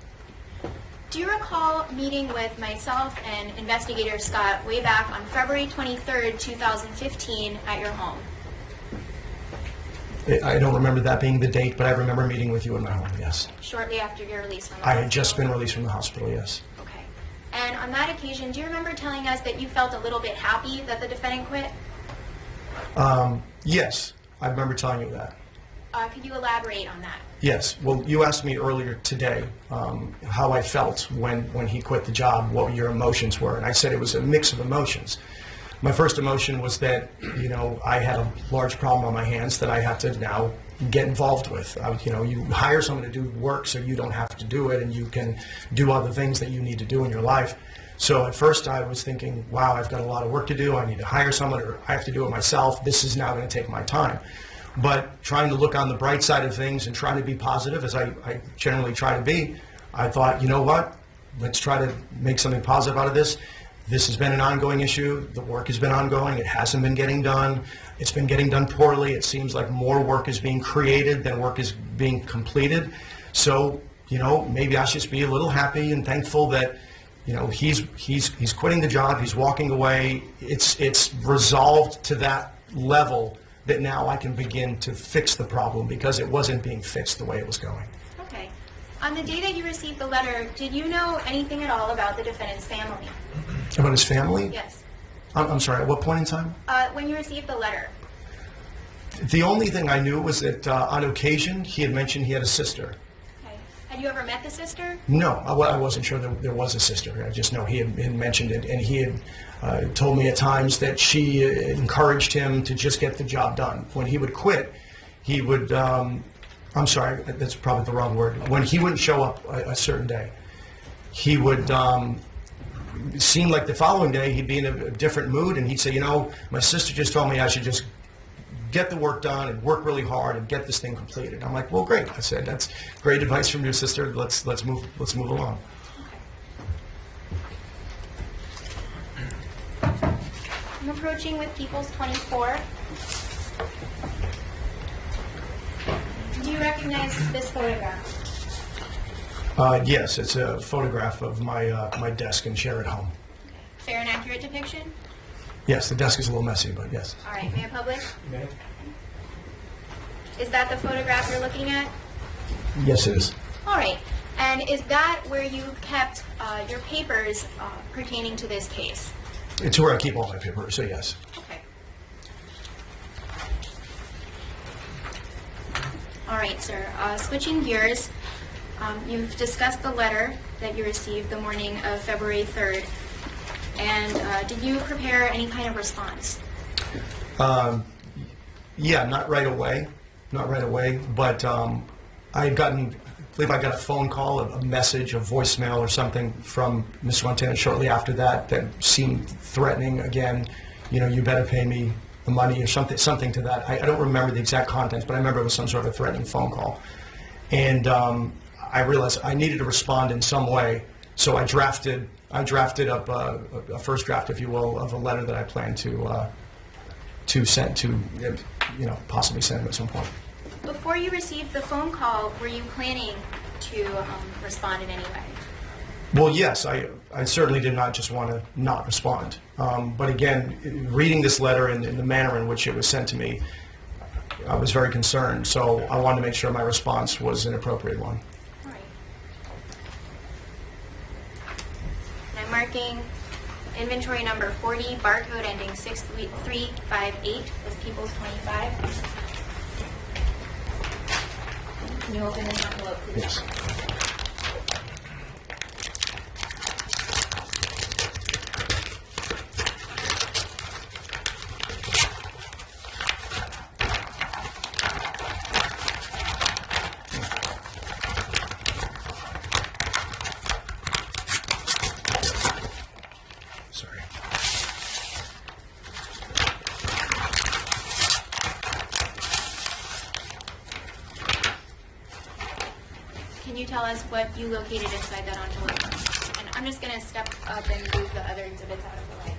Speaker 3: Do you recall meeting with myself and Investigator Scott way back on February 23rd, 2015 at your home?
Speaker 4: I don't remember that being the date, but I remember meeting with you in my home, yes.
Speaker 3: Shortly after your release from the
Speaker 4: I
Speaker 3: hospital?
Speaker 4: had just been released from the hospital, yes.
Speaker 3: Okay. And on that occasion, do you remember telling us that you felt a little bit happy that the defendant quit?
Speaker 4: Yes, I remember telling you that.
Speaker 3: Could you elaborate on that?
Speaker 4: Yes. Well, you asked me earlier today how I felt when he quit the job, what your emotions were, and I said it was a mix of emotions. My first emotion was that, I had a large problem on my hands that I have to now get involved with. You hire someone to do work so you don't have to do it, and you can do other things that you need to do in your life. So at first I was thinking, wow, I've got a lot of work to do. I need to hire someone, or I have to do it myself. This is now going to take my time. But trying to look on the bright side of things and trying to be positive, as I generally try to be, I thought, you know what? Let's try to make something positive out of this. This has been an ongoing issue. The work has been ongoing. It hasn't been getting done. It's been getting done poorly. It seems like more work is being created than work is being completed. So, maybe I should just be a little happy and thankful that, he's quitting the job. He's walking away. It's resolved to that level that now I can begin to fix the problem, because it wasn't being fixed the way it was going.
Speaker 3: Okay. On the day that you received the letter, did you know anything at all about the defendant's family?
Speaker 4: About his family?
Speaker 3: Yes.
Speaker 4: I'm sorry, at what point in time?
Speaker 3: When you received the letter.
Speaker 4: The only thing I knew was that on occasion he had mentioned he had a sister.
Speaker 3: Okay. Had you ever met the sister?
Speaker 4: No, I wasn't sure that there was a sister. I just know he had mentioned it, and he had told me at times that she encouraged him to just get the job done. When he would quit, he would, I'm sorry, that's probably the wrong word. When he wouldn't show up a certain day, he would seem like the following day he'd be in a different mood, and he'd say, my sister just told me I should just get the work done and work really hard and get this thing completed. I'm like, well, great. I said, that's great advice from your sister. Let's move along.
Speaker 3: I'm approaching with People's 24. Do you recognize this photograph?
Speaker 4: Yes, it's a photograph of my desk and chair at home.
Speaker 3: Fair and accurate depiction?
Speaker 4: Yes, the desk is a little messy, but yes.
Speaker 3: All right, Mayor Public?
Speaker 2: Okay.
Speaker 3: Is that the photograph you're looking at?
Speaker 4: Yes, it is.
Speaker 3: All right. And is that where you kept your papers pertaining to this case?
Speaker 4: It's where I keep all my papers, so yes.
Speaker 3: Okay. All right, sir. Switching gears, you've discussed the letter that you received the morning of February 3rd. And did you prepare any kind of response?
Speaker 4: Yeah, not right away, but I believe I got a phone call, a message, a voicemail or something from Ms. Montana shortly after that seemed threatening. Again, you better pay me the money or something to that. I don't remember the exact contents, but I remember it was some sort of threatening phone call. And I realized I needed to respond in some way, so I drafted up a first draft, if you will, of a letter that I planned to send to, possibly send him at some point.
Speaker 3: Before you received the phone call, were you planning to respond in any way?
Speaker 4: Well, yes, I certainly did not just want to not respond. But again, reading this letter and the manner in which it was sent to me, I was very concerned. So I wanted to make sure my response was an appropriate one.
Speaker 3: All right. And I'm marking inventory number 40, barcode ending 6358 with People's 25. Can you open this envelope, please?
Speaker 4: Yes. Sorry.
Speaker 3: Can you tell us what you located inside that envelope? And I'm just going to step up and move the other exhibits out of the way.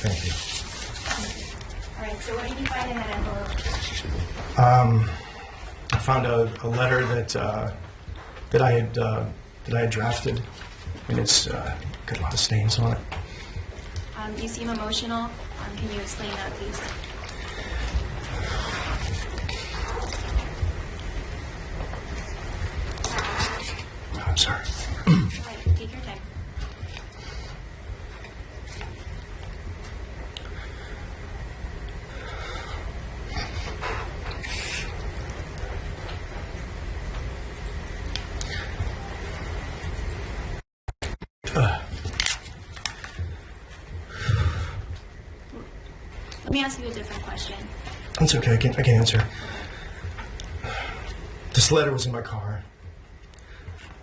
Speaker 4: Thank you.
Speaker 3: All right, so what did you find in that envelope?
Speaker 4: I found a letter that that I had drafted, and it's got a lot of stains on it.
Speaker 3: You seem emotional. Can you explain that, please?
Speaker 4: I'm sorry.
Speaker 3: All right, take your time. Let me ask you a different question.
Speaker 4: It's okay. I can answer. This letter was in my car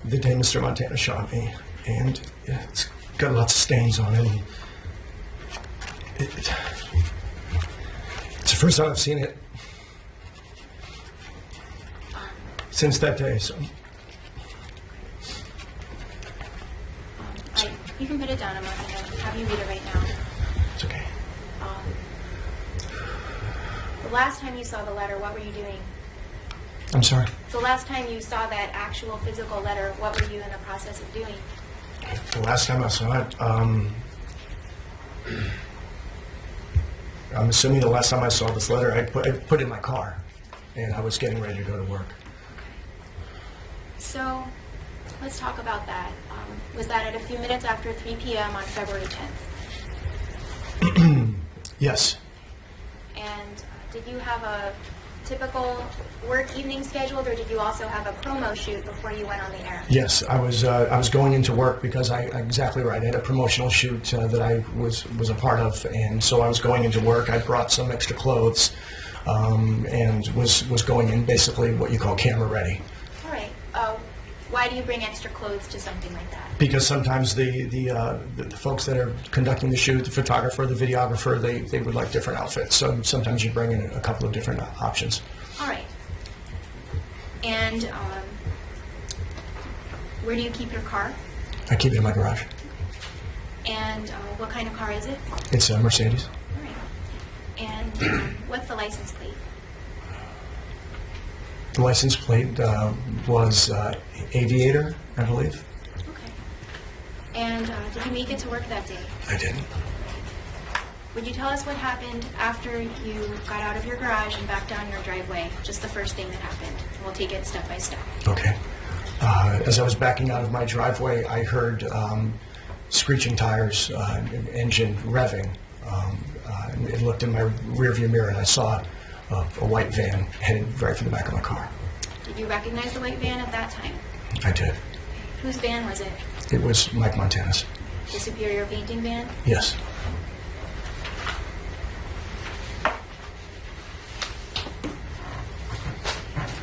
Speaker 4: the day Mr. Montana shot me, and it's got lots of stains on it. And it's the first time I've seen it since that day. So
Speaker 3: You can put it down. I'm not going to have you read it right now.
Speaker 4: it's okay.
Speaker 3: The last time you saw the letter, what were you doing?
Speaker 4: I'm sorry.
Speaker 3: The last time you saw that actual physical letter, what were you in the process of doing?
Speaker 4: The last time I saw it, I'm assuming the last time I saw this letter, I put it in my car, and I was getting ready to go to work.
Speaker 3: So let's talk about that. Was that at a few minutes after 3 p.m. on February 10th?
Speaker 4: Yes.
Speaker 3: And did you have a typical work evening scheduled, or did you also have a promo shoot before you went on the air?
Speaker 4: Yes, I was going into work because exactly right. I had a promotional shoot that I was a part of, and so I was going into work. I brought some extra clothes, and was going in basically what you call camera ready.
Speaker 3: All right. Why do you bring extra clothes to something like that?
Speaker 4: Because sometimes the folks that are conducting the shoot, the photographer, the videographer, they would like different outfits. So sometimes you bring in a couple of different options.
Speaker 3: All right. And where do you keep your car?
Speaker 4: I keep it in my garage.
Speaker 3: And what kind of car is it?
Speaker 4: It's a Mercedes.
Speaker 3: All right. And what's the license plate?
Speaker 4: The license plate was Aviator, I believe.
Speaker 3: Okay. And did you make it to work that day?
Speaker 4: I didn't.
Speaker 3: Would you tell us what happened after you got out of your garage and back down your driveway? Just the first thing that happened. We'll take it step by step.
Speaker 4: Okay. As I was backing out of my driveway, I heard screeching tires, engine revving. It looked in my rearview mirror, and I saw a white van headed right for the back of my car.
Speaker 3: Did you recognize the white van at that time?
Speaker 4: I did.
Speaker 3: Whose van was it?
Speaker 4: It was Mike Montana's.
Speaker 3: The Superior Painting van?
Speaker 4: Yes.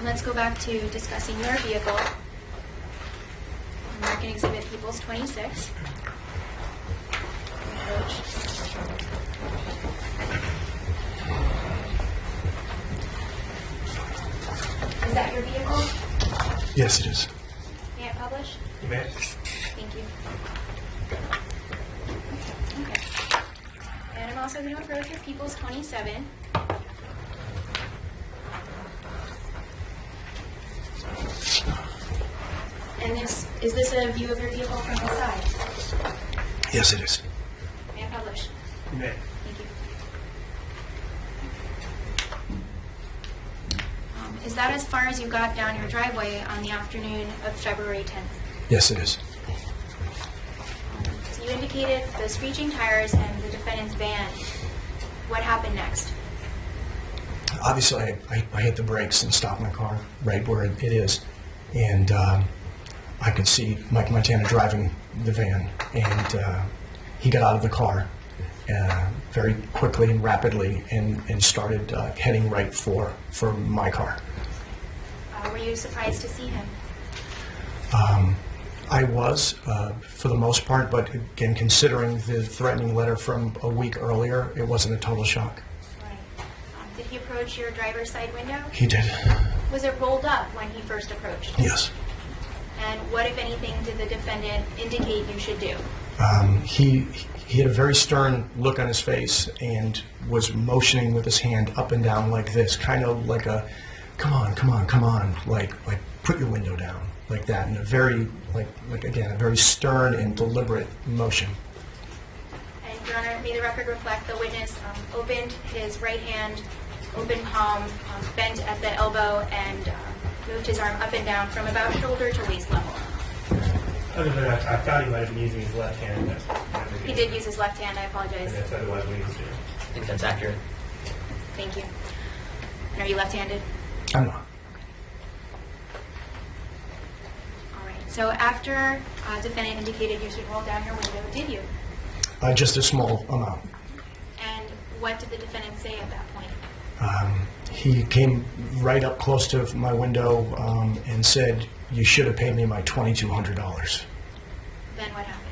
Speaker 3: Let's go back to discussing your vehicle. American Exhibit Peoples 26. Approach. Is that your vehicle?
Speaker 4: Yes, it is.
Speaker 3: May I publish?
Speaker 2: You may.
Speaker 3: Thank you. Okay. And I'm also going to approach your Peoples 27. And is this a view of your vehicle from the side?
Speaker 4: Yes, it is.
Speaker 3: May I publish?
Speaker 2: You may.
Speaker 3: Thank you. Is that as far as you got down your driveway on the afternoon of February 10th?
Speaker 4: Yes, it is.
Speaker 3: So you indicated the screeching tires and the defendant's van. What happened next?
Speaker 4: Obviously, I hit the brakes and stopped my car right where it is. And I could see Mike Montana driving the van. And he got out of the car very quickly and rapidly and started heading right for my car.
Speaker 3: Were you surprised to see him?
Speaker 4: I was, for the most part, but again, considering the threatening letter from a week earlier, it wasn't a total shock.
Speaker 3: Right. Did he approach your driver's side window?
Speaker 4: He did.
Speaker 3: Was it rolled up when he first approached?
Speaker 4: Yes.
Speaker 3: And what, if anything, did the defendant indicate you should do?
Speaker 4: He had a very stern look on his face and was motioning with his hand up and down like this, kind of like a, come on, like put your window down. like that, in a very, like again, a very stern and deliberate motion.
Speaker 3: And Your Honor, may the record reflect the witness opened his right hand, open palm, bent at the elbow, and moved his arm up and down from about shoulder to waist level.
Speaker 2: Other than that, I thought he might have been using his left hand.
Speaker 3: He did use his left hand, I apologize.
Speaker 2: That's otherwise what he was doing.
Speaker 5: I think that's accurate.
Speaker 3: Thank you. And are you left-handed?
Speaker 4: I'm not.
Speaker 3: All right. So after defendant indicated you should roll down your window, did you?
Speaker 4: Just a small amount.
Speaker 3: And what did the defendant say at that point?
Speaker 4: He came right up close to my window and said, "You should have paid me my $2,200.
Speaker 3: Then what happened?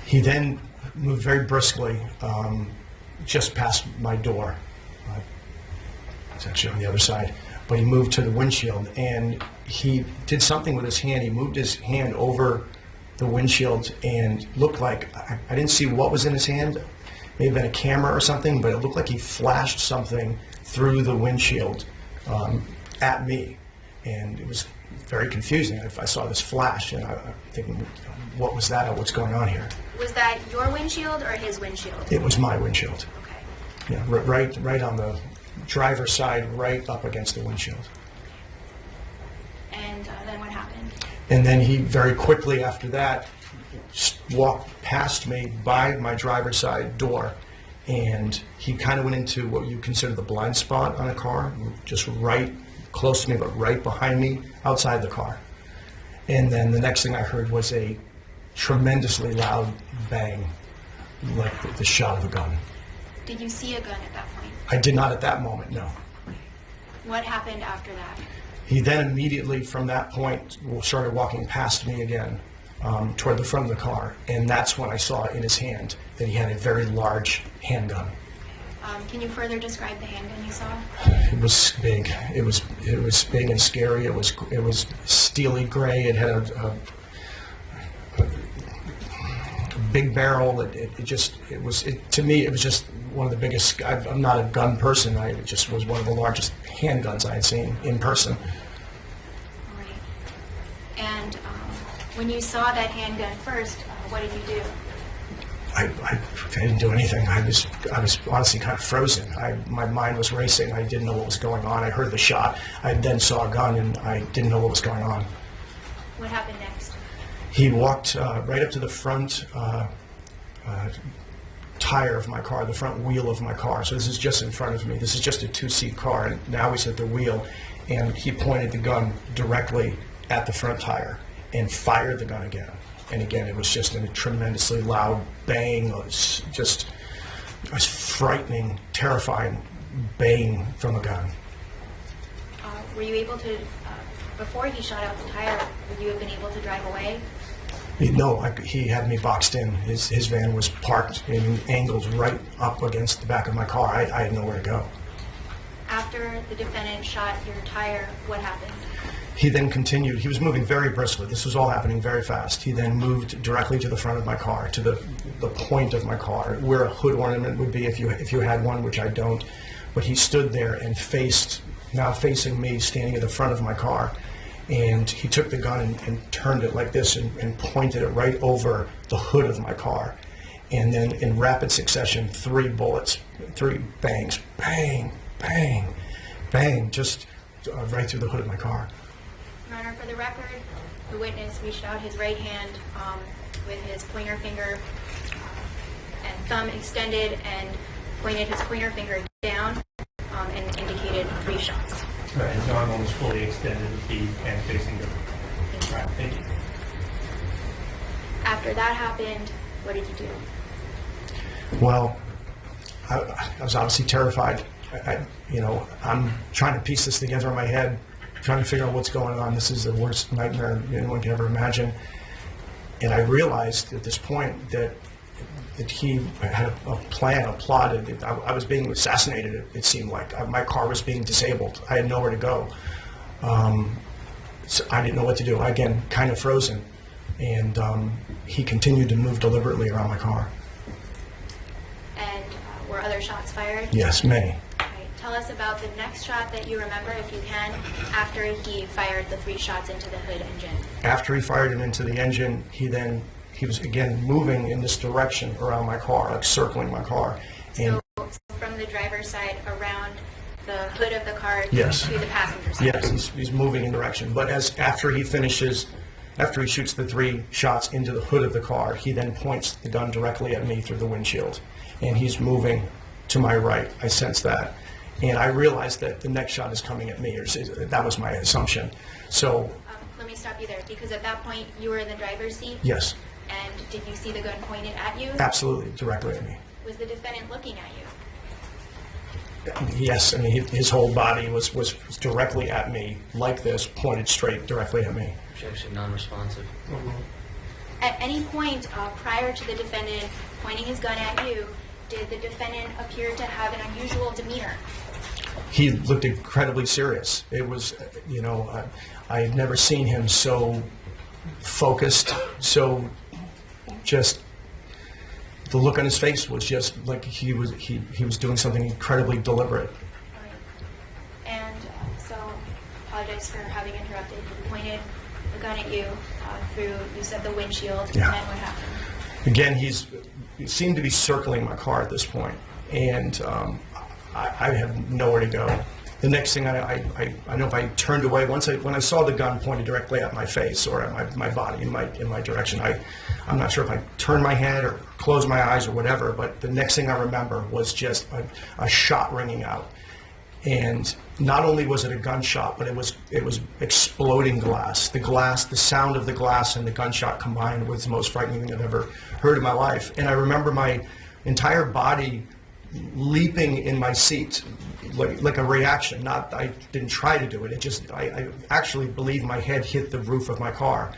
Speaker 4: He then moved very briskly just past my door. It's actually on the other side. But he moved to the windshield, and he did something with his hand. He moved his hand over the windshield and looked like, I didn't see what was in his hand. Maybe been a camera or something, but it looked like he flashed something through the windshield at me. And it was very confusing. I saw this flash, and I'm thinking, what was that? What's going on here?
Speaker 3: Was that your windshield or his windshield?
Speaker 4: It was my windshield.
Speaker 3: Okay.
Speaker 4: Yeah, right on the driver's side, right up against the windshield.
Speaker 3: And then what happened?
Speaker 4: And then he very quickly after that walked past me by my driver's side door, and he kind of went into what you consider the blind spot on a car, just right close to me, but right behind me, outside the car. And then the next thing I heard was a tremendously loud bang, like the shot of a gun.
Speaker 3: Did you see a gun at that point?
Speaker 4: I did not at that moment, no.
Speaker 3: What happened after that?
Speaker 4: He then immediately from that point started walking past me again toward the front of the car, and that's when I saw in his hand that he had a very large handgun.
Speaker 3: Can you further describe the handgun you saw?
Speaker 4: It was big. It was big and scary. It was steely gray. It had a big barrel. To me, it was just one of the biggest. I'm not a gun person. It just was one of the largest handguns I had seen in person.
Speaker 3: All right. And when you saw that handgun first, what did you do?
Speaker 4: I didn't do anything. I was honestly kind of frozen. My mind was racing. I didn't know what was going on. I heard the shot. I then saw a gun, and I didn't know what was going on.
Speaker 3: What happened next?
Speaker 4: He walked right up to the front tire of my car, the front wheel of my car. So this is just in front of me. This is just a two-seat car, and now he's at the wheel, and he pointed the gun directly at the front tire and fired the gun again. And again, it was just a tremendously loud bang. It was just a frightening, terrifying bang from a gun.
Speaker 3: Were you able to, before he shot out the tire, would you have been able to drive away?
Speaker 4: No, he had me boxed in. His van was parked in angles right up against the back of my car. I had nowhere to go.
Speaker 3: After the defendant shot your tire, what happened?
Speaker 4: He then continued. He was moving very briskly. This was all happening very fast. He then moved directly to the front of my car, to the point of my car, where a hood ornament would be if you had one, which I don't. But he stood there and now facing me, standing at the front of my car. And he took the gun and turned it like this and pointed it right over the hood of my car. And then in rapid succession, 3 bullets, 3 bangs, bang, bang, bang, just right through the hood of my car.
Speaker 3: Your Honor, for the record, the witness reached out his right hand with his pointer finger and thumb extended and pointed his pointer finger down and indicated 3 shots.
Speaker 2: Right, his arm almost fully extended with the hand facing the. Right, thank you.
Speaker 3: After that happened, what did you do?
Speaker 4: Well, I was obviously terrified. I'm trying to piece this together in my head, trying to figure out what's going on. This is the worst nightmare anyone can ever imagine. And I realized at this point that he had a plan, a plot. I was being assassinated, it seemed like. My car was being disabled. I had nowhere to go. So I didn't know what to do. Again, kind of frozen. And he continued to move deliberately around my car.
Speaker 3: And were other shots fired?
Speaker 4: Yes, many.
Speaker 3: Right. tell us about the next shot that you remember, if you can, after he fired the 3 shots into the hood engine.
Speaker 4: After he fired him into the engine, he was again moving in this direction around my car, like circling my car. And
Speaker 3: So from the driver's side around the hood of the car
Speaker 4: Yes.
Speaker 3: to the passenger side.
Speaker 4: yes, he's moving in direction. But after he shoots the 3 shots into the hood of the car, he then points the gun directly at me through the windshield. And he's moving to my right. I sense that. And I realized that the next shot is coming at me. Or that was my assumption. So,
Speaker 3: Let me stop you there, because at that point you were in the driver's seat.
Speaker 4: yes,
Speaker 3: And did you see the gun pointed at you?
Speaker 4: absolutely, directly at me.
Speaker 3: Was the defendant looking at you?
Speaker 4: Yes, I mean, his whole body was directly at me, like this, pointed straight directly at me.
Speaker 5: Objection non-responsive.
Speaker 3: At any point prior to the defendant pointing his gun at you, did the defendant appear to have an unusual demeanor?
Speaker 4: He looked incredibly serious. It was, I had never seen him so focused, so just, the look on his face was just like he was doing something incredibly deliberate.
Speaker 3: All right. And so, apologize for having interrupted. He pointed the gun at you through, you said, the windshield,
Speaker 4: Yeah.
Speaker 3: and then what happened?
Speaker 4: Again, he seemed to be circling my car at this point, and I had nowhere to go. The next thing I know, if I turned away, when I saw the gun pointed directly at my face or at my body in my direction, I'm not sure if I turned my head or closed my eyes or whatever, but the next thing I remember was just a shot ringing out. And not only was it a gunshot, but it was exploding glass. The sound of the glass and the gunshot combined was the most frightening thing I've ever heard in my life. And I remember my entire body leaping in my seat, like a reaction. I didn't try to do it. I actually believe my head hit the roof of my car.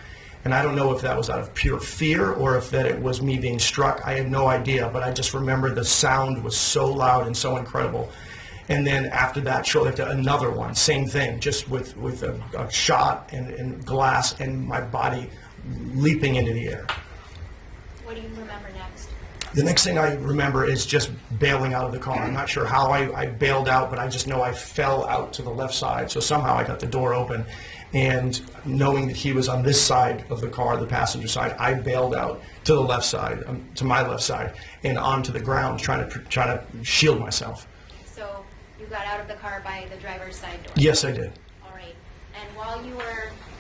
Speaker 4: And I don't know if that was out of pure fear or if that it was me being struck. I had no idea, but I just remember the sound was so loud and so incredible. And then after that, shortly after, another one, same thing, just with a shot and glass and my body leaping into the air.
Speaker 3: What do you remember next?
Speaker 4: The next thing I remember is just bailing out of the car. I'm not sure how I bailed out, but I just know I fell out to the left side. So somehow I got the door open, and knowing that he was on this side of the car, the passenger side, I bailed out to the left side, to my left side, and onto the ground, trying to shield myself.
Speaker 3: So you got out of the car by the driver's side door?
Speaker 4: Yes, I did.
Speaker 3: All right. And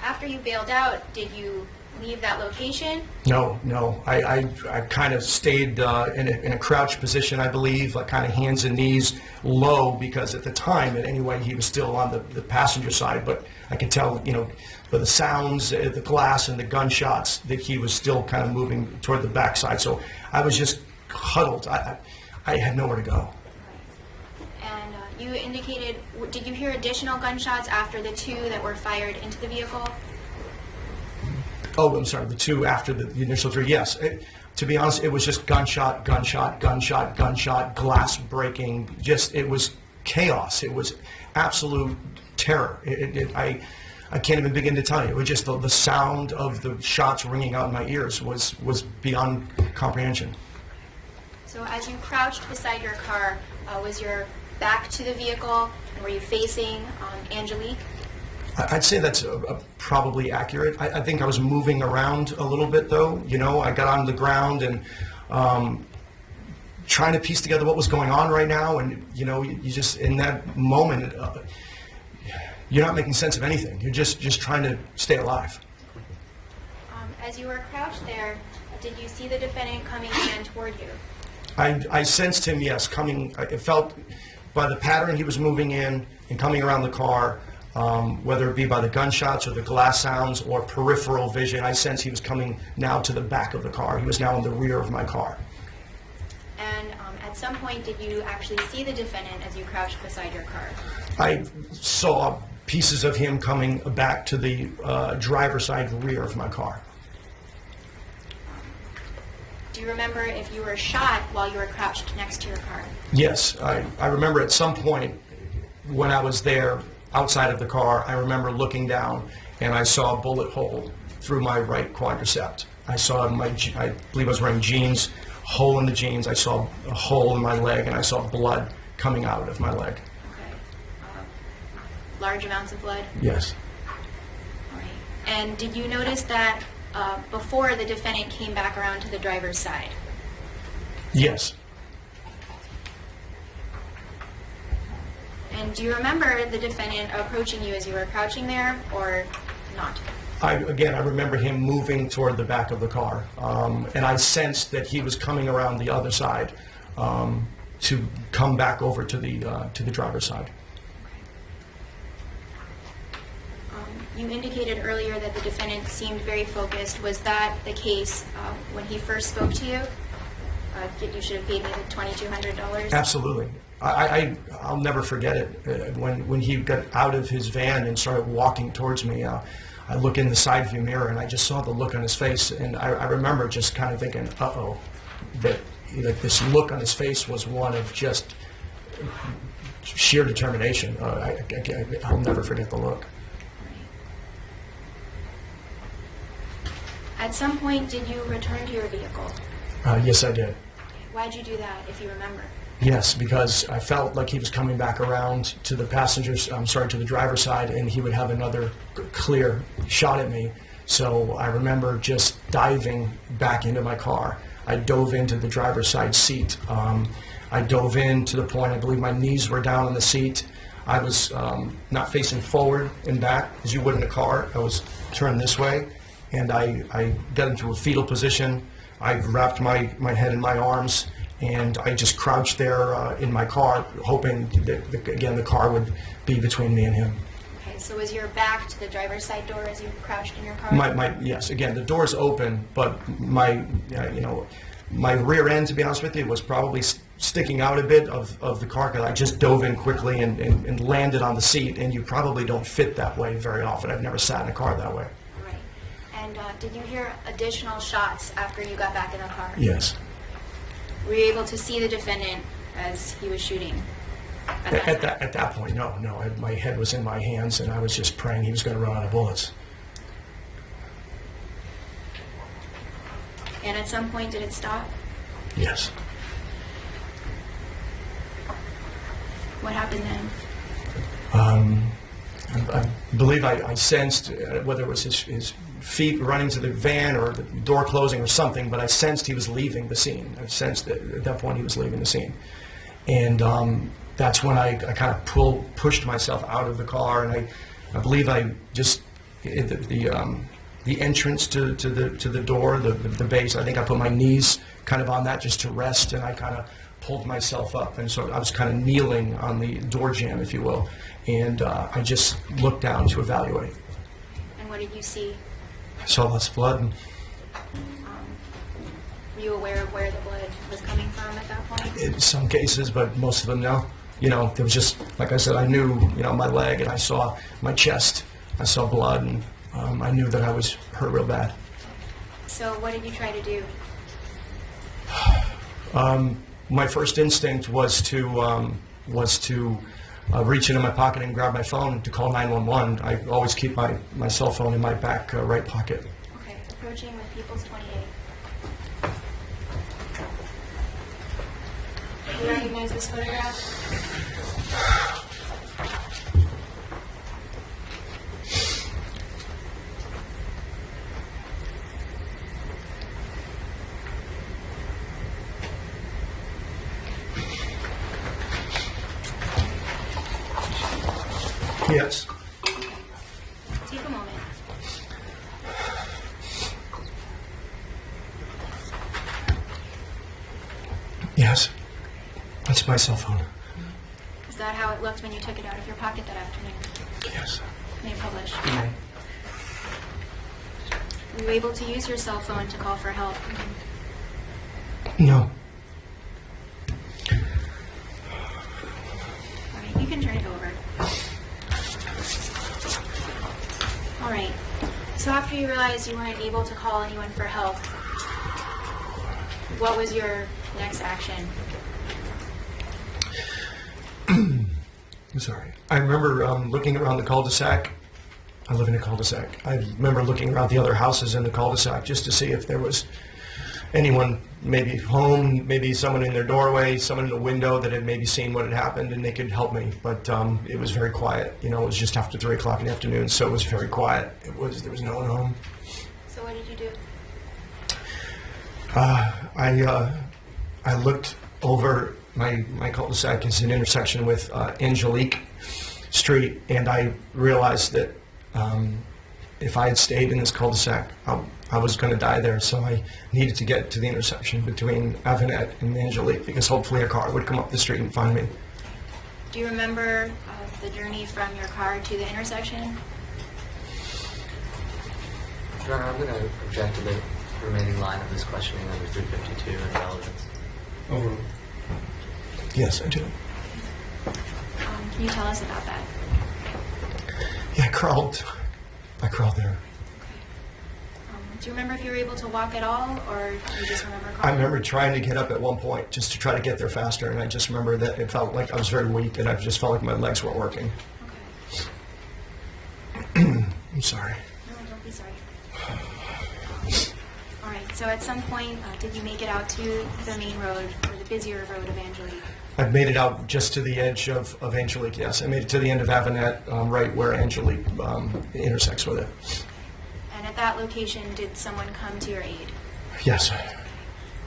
Speaker 3: after you bailed out, did you leave that location?
Speaker 4: No. I kind of stayed in a crouched position, I believe, like kind of hands and knees low, because at the time, anyway, he was still on the passenger side. But I could tell, by the sounds, the glass, and the gunshots, that he was still kind of moving toward the backside. So I was just huddled. I had nowhere to go.
Speaker 3: And you indicated, did you hear additional gunshots after the 2 that were fired into the vehicle?
Speaker 4: Oh, I'm sorry, the 2 after the initial 3, yes. To be honest, it was just gunshot, glass breaking. It was chaos. It was absolute terror. I can't even begin to tell you. It was just the sound of the shots ringing out in my ears was beyond comprehension.
Speaker 3: So as you crouched beside your car, was your back to the vehicle, and were you facing Angelique?
Speaker 4: I'd say that's probably accurate. I think I was moving around a little bit, though. I got on the ground and trying to piece together what was going on right now. And, you just, in that moment, you're not making sense of anything. You're just trying to stay alive.
Speaker 3: As you were crouched there, did you see the defendant coming in toward you?
Speaker 4: I sensed him, yes, coming. It felt by the pattern he was moving in and coming around the car, whether it be by the gunshots or the glass sounds or peripheral vision, I sensed he was coming now to the back of the car. He was now in the rear of my car.
Speaker 3: And at some point, did you actually see the defendant as you crouched beside your car?
Speaker 4: I saw pieces of him coming back to the driver's side rear of my car.
Speaker 3: Do you remember if you were shot while you were crouched next to your car?
Speaker 4: Yes, I remember at some point when I was there outside of the car, I remember looking down and I saw a bullet hole through my right quadricep. I saw I believe I was wearing jeans, hole in the jeans. I saw a hole in my leg and I saw blood coming out of my leg.
Speaker 3: Okay. large amounts of blood?
Speaker 4: Yes.
Speaker 3: All right. And did you notice that before the defendant came back around to the driver's side?
Speaker 4: Yes.
Speaker 3: And do you remember the defendant approaching you as you were crouching there, or not?
Speaker 4: I remember him moving toward the back of the car, and I sensed that he was coming around the other side to come back over to the driver's side.
Speaker 3: You indicated earlier that the defendant seemed very focused. Was that the case when he first spoke to you? You should have paid me the $2,200?
Speaker 4: Absolutely. I'll never forget it. When he got out of his van and started walking towards me, I look in the side view mirror and I just saw the look on his face, and I remember just kind of thinking, uh-oh, that this look on his face was one of just sheer determination. I'll never forget the look.
Speaker 3: At some point, did you return to your vehicle?
Speaker 4: Yes, I did.
Speaker 3: Why'd you do that, if you remember?
Speaker 4: Yes, because I felt like he was coming back around to the to the driver's side, and he would have another clear shot at me. So I remember just diving back into my car. I dove into the driver's side seat. I dove in to the point, I believe my knees were down on the seat. I was not facing forward and back as you would in a car. I was turned this way, and I got into a fetal position. I wrapped my head in my arms, and I just crouched there in my car, hoping that, again, the car would be between me and him.
Speaker 3: Okay, so was your back to the driver's side door as you crouched in your car?
Speaker 4: Yes, again, the door's open, but my rear end, to be honest with you, was probably sticking out a bit of the car, because I just dove in quickly and landed on the seat, and you probably don't fit that way very often. I've never sat in a car that way.
Speaker 3: Right. And did you hear additional shots after you got back in the car?
Speaker 4: Yes.
Speaker 3: Were you able to see the defendant as he was shooting?
Speaker 4: At that point, no. My head was in my hands, and I was just praying he was going to run out of bullets.
Speaker 3: And at some point, did it stop?
Speaker 4: Yes.
Speaker 3: What happened then?
Speaker 4: I believe I sensed, whether it was his feet running to the van or the door closing or something, but I sensed he was leaving the scene. I sensed that at that point he was leaving the scene. And that's when I kind of pushed myself out of the car, and I believe I just, the entrance to the door, the base, I think I put my knees kind of on that just to rest, and I kind of pulled myself up, and so I was kind of kneeling on the door jamb, if you will, and I just looked down to evaluate.
Speaker 3: And what did you see?
Speaker 4: I saw lots of blood.
Speaker 3: Were you aware of where the blood was coming from at that point?
Speaker 4: In some cases, but most of them, no. There was just, like I said, I knew, my leg, and I saw my chest. I saw blood, and I knew that I was hurt real bad.
Speaker 3: So what did you try to do?
Speaker 4: My first instinct was to reach into my pocket and grab my phone to call 911. I always keep my cell phone in my back right pocket.
Speaker 3: Okay, approaching with People's 28. Do you recognize this photograph?
Speaker 4: Yes.
Speaker 3: Take a moment.
Speaker 4: Yes. That's my cell phone.
Speaker 3: Is that how it looked when you took it out of your pocket that afternoon?
Speaker 4: Yes.
Speaker 3: May publish. Were you able to use your cell phone to call for help?
Speaker 4: No.
Speaker 3: All right, you can turn it over. All right. So after you realized you weren't able to call anyone for help, what was your next action?
Speaker 4: I'm sorry. I remember looking around the cul-de-sac. I live in a cul-de-sac. I remember looking around the other houses in the cul-de-sac just to see if there was anyone maybe home, maybe someone in their doorway, someone in a window that had maybe seen what had happened and they could help me. But it was very quiet. You know, it was just after 3 o'clock in the afternoon, so it was very quiet. There was no one home.
Speaker 3: So what did you do?
Speaker 4: I looked over my cul-de-sac is an intersection with Angelique Street, and I realized that if I had stayed in this cul-de-sac, I was going to die there. So I needed to get to the intersection between Avenette and Angelique because hopefully a car would come up the street and find me.
Speaker 3: Do you remember the journey from your car to the intersection?
Speaker 5: Your Honor, I'm going to object to the remaining line of this questioning under 352 and relevance.
Speaker 2: Over.
Speaker 4: Yes, I do.
Speaker 3: Can you tell us about that?
Speaker 4: Yeah, I crawled there.
Speaker 3: Do you remember if you were able to walk at all, or you just remember
Speaker 4: I
Speaker 3: crawling?
Speaker 4: remember trying to get up at one point just to try to get there faster, and I just remember that it felt like I was very weak, and I just felt like my legs weren't working.
Speaker 3: Okay.
Speaker 4: I'm sorry.
Speaker 3: No, don't be sorry. All right, so at some point, did you make it out to the main road, or the busier road of Angelique?
Speaker 4: I've made it out just to the edge of Angelique, yes. I made it to the end of Avenette, right where Angelique intersects with it.
Speaker 3: And at that location, did someone come to your aid?
Speaker 4: Yes.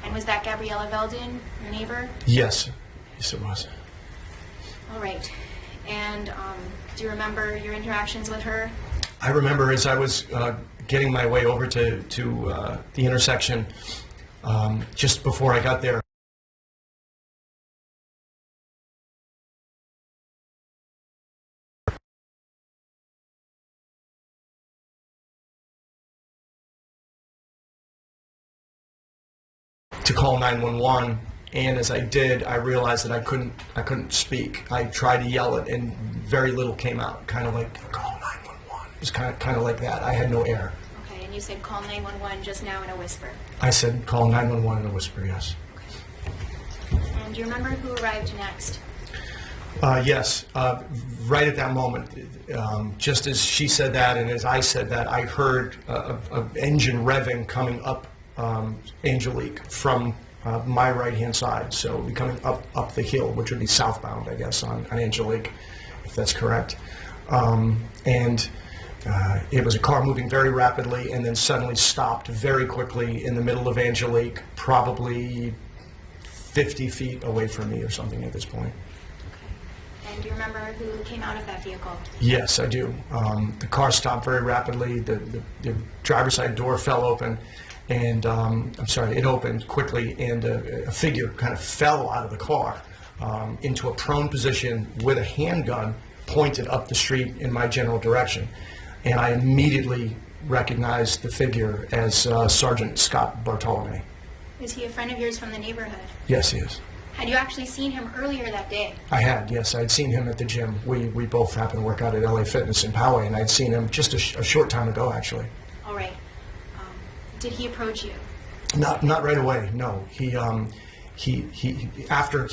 Speaker 3: And was that Gabriella Veldin, your neighbor?
Speaker 4: Yes. Yes, it was.
Speaker 3: All right. And do you remember your interactions with her?
Speaker 4: I remember as I was getting my way over to the intersection, just before I got there, to call 911, and as I did, I realized that I couldn't speak. I tried to yell it, and very little came out. Kind of like call 911. It was kind of like that. I had no air.
Speaker 3: Okay, and you said call 911 just now in a whisper.
Speaker 4: I said call 911 in a whisper. Yes.
Speaker 3: And do you remember who arrived next?
Speaker 4: Yes. Right at that moment, just as she said that, and as I said that, I heard an engine revving coming up Angelique from my right-hand side, so coming up the hill, which would be southbound, I guess, on Angelique, if that's correct. And it was a car moving very rapidly and then suddenly stopped very quickly in the middle of Angelique, probably 50 feet away from me or something at this point.
Speaker 3: And do you remember who came out of that vehicle?
Speaker 4: Yes, I do. The car stopped very rapidly. The driver's side door fell open. And I'm sorry, it opened quickly, and a figure kind of fell out of the car into a prone position with a handgun pointed up the street in my general direction. And I immediately recognized the figure as Sergeant Scott Bartolome.
Speaker 3: Is he a friend of yours from the neighborhood?
Speaker 4: Yes, he is.
Speaker 3: Had you actually seen him earlier that day?
Speaker 4: I had, yes. I had seen him at the gym. We both happen to work out at LA Fitness in Poway, and I'd seen him just a short time ago, actually.
Speaker 3: All right. Did he approach you?
Speaker 4: Not right away. No. After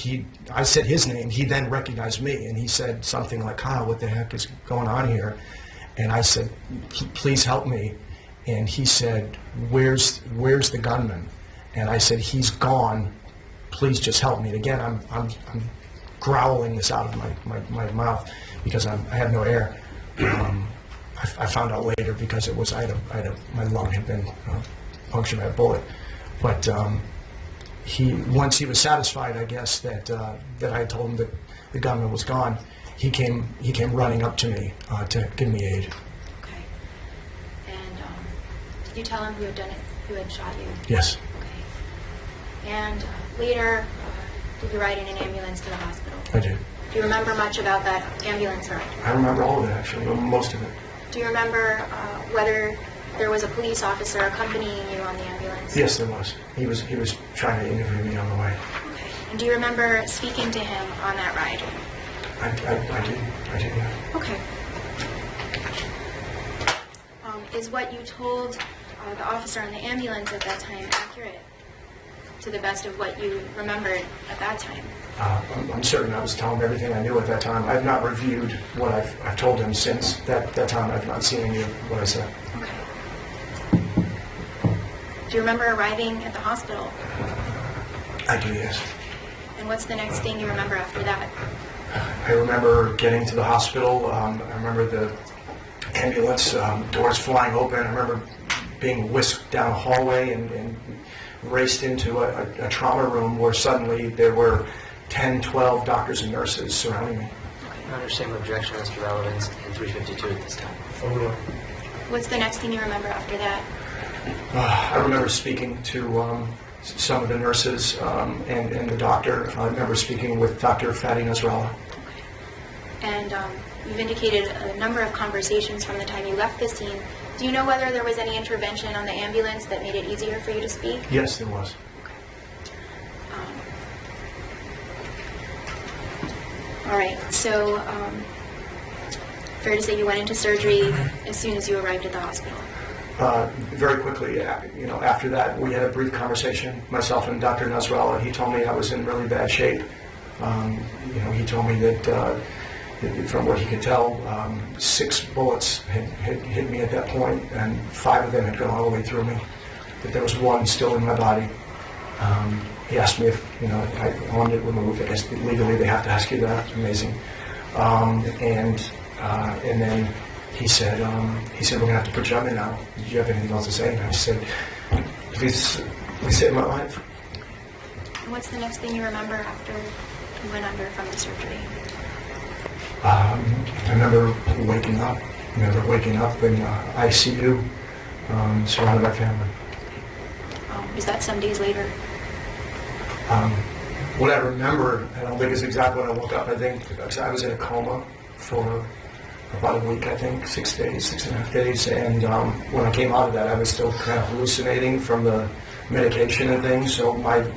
Speaker 4: I said his name, he then recognized me, and he said something like, "Kyle, what the heck is going on here?" And I said, "Please help me." And he said, "Where's the gunman?" And I said, "He's gone. Please just help me." And again, I'm growling this out of my mouth because I have no air. I found out later because it was my lung had been punctured by a bullet. But once he was satisfied, I guess that I had told him that the gunman was gone, he came running up to me to give me aid.
Speaker 3: Okay. And did you tell him who had done it, who had shot you?
Speaker 4: Yes.
Speaker 3: Okay. And later, did you ride in an ambulance to the hospital?
Speaker 4: I did.
Speaker 3: Do you remember much about that ambulance ride?
Speaker 4: I remember all of it, actually, most of it.
Speaker 3: Do you remember whether there was a police officer accompanying you on the ambulance?
Speaker 4: Yes, there was. He was trying to interview me on the way.
Speaker 3: Okay. And do you remember speaking to him on that ride?
Speaker 4: I did, yeah.
Speaker 3: Okay. Is what you told the officer in the ambulance at that time accurate, to the best of what you remembered at that time?
Speaker 4: I'm certain I was telling him everything I knew at that time. I've not reviewed what I've told him since that time. I've not seen any of what I said.
Speaker 3: Okay. Do you remember arriving at the hospital?
Speaker 4: I do, yes.
Speaker 3: And what's the next thing you remember after that?
Speaker 4: I remember getting to the hospital. I remember the ambulance doors flying open. I remember being whisked down a hallway and raced into a trauma room where suddenly there were 10, 12 doctors and nurses surrounding me.
Speaker 5: I understand objection as to relevance in 352 at this time.
Speaker 2: Overruled.
Speaker 3: What's the next thing you remember after that?
Speaker 4: I remember speaking to some of the nurses and the doctor. I remember speaking with Dr. Fadi Nasrallah.
Speaker 3: And you've indicated a number of conversations from the time you left the scene. Do you know whether there was any intervention on the ambulance that made it easier for you to speak?
Speaker 4: Yes, there was.
Speaker 3: All right, so fair to say you went into surgery as soon as you arrived at the hospital.
Speaker 4: Very quickly, after that, we had a brief conversation, myself and Dr. Nasrallah. He told me I was in really bad shape. He told me that, from what he could tell, 6 bullets had hit me at that point, and 5 of them had gone all the way through me. That there was 1 still in my body. He asked me if I wanted it removed. I guess legally they have to ask you that. It's amazing. And then he said, we're going to have to put you on there now. Do you have anything else to say? And I said, please save my life.
Speaker 3: And what's the next thing you remember after you went under from the surgery?
Speaker 4: I remember waking up. in ICU, surrounded by family.
Speaker 3: Was that some days later?
Speaker 4: What I remember, I don't think it's exactly when I woke up. I think I was in a coma for about a week, I think, 6 days, 6.5 days. And when I came out of that, I was still kind of hallucinating from the medication and things. So my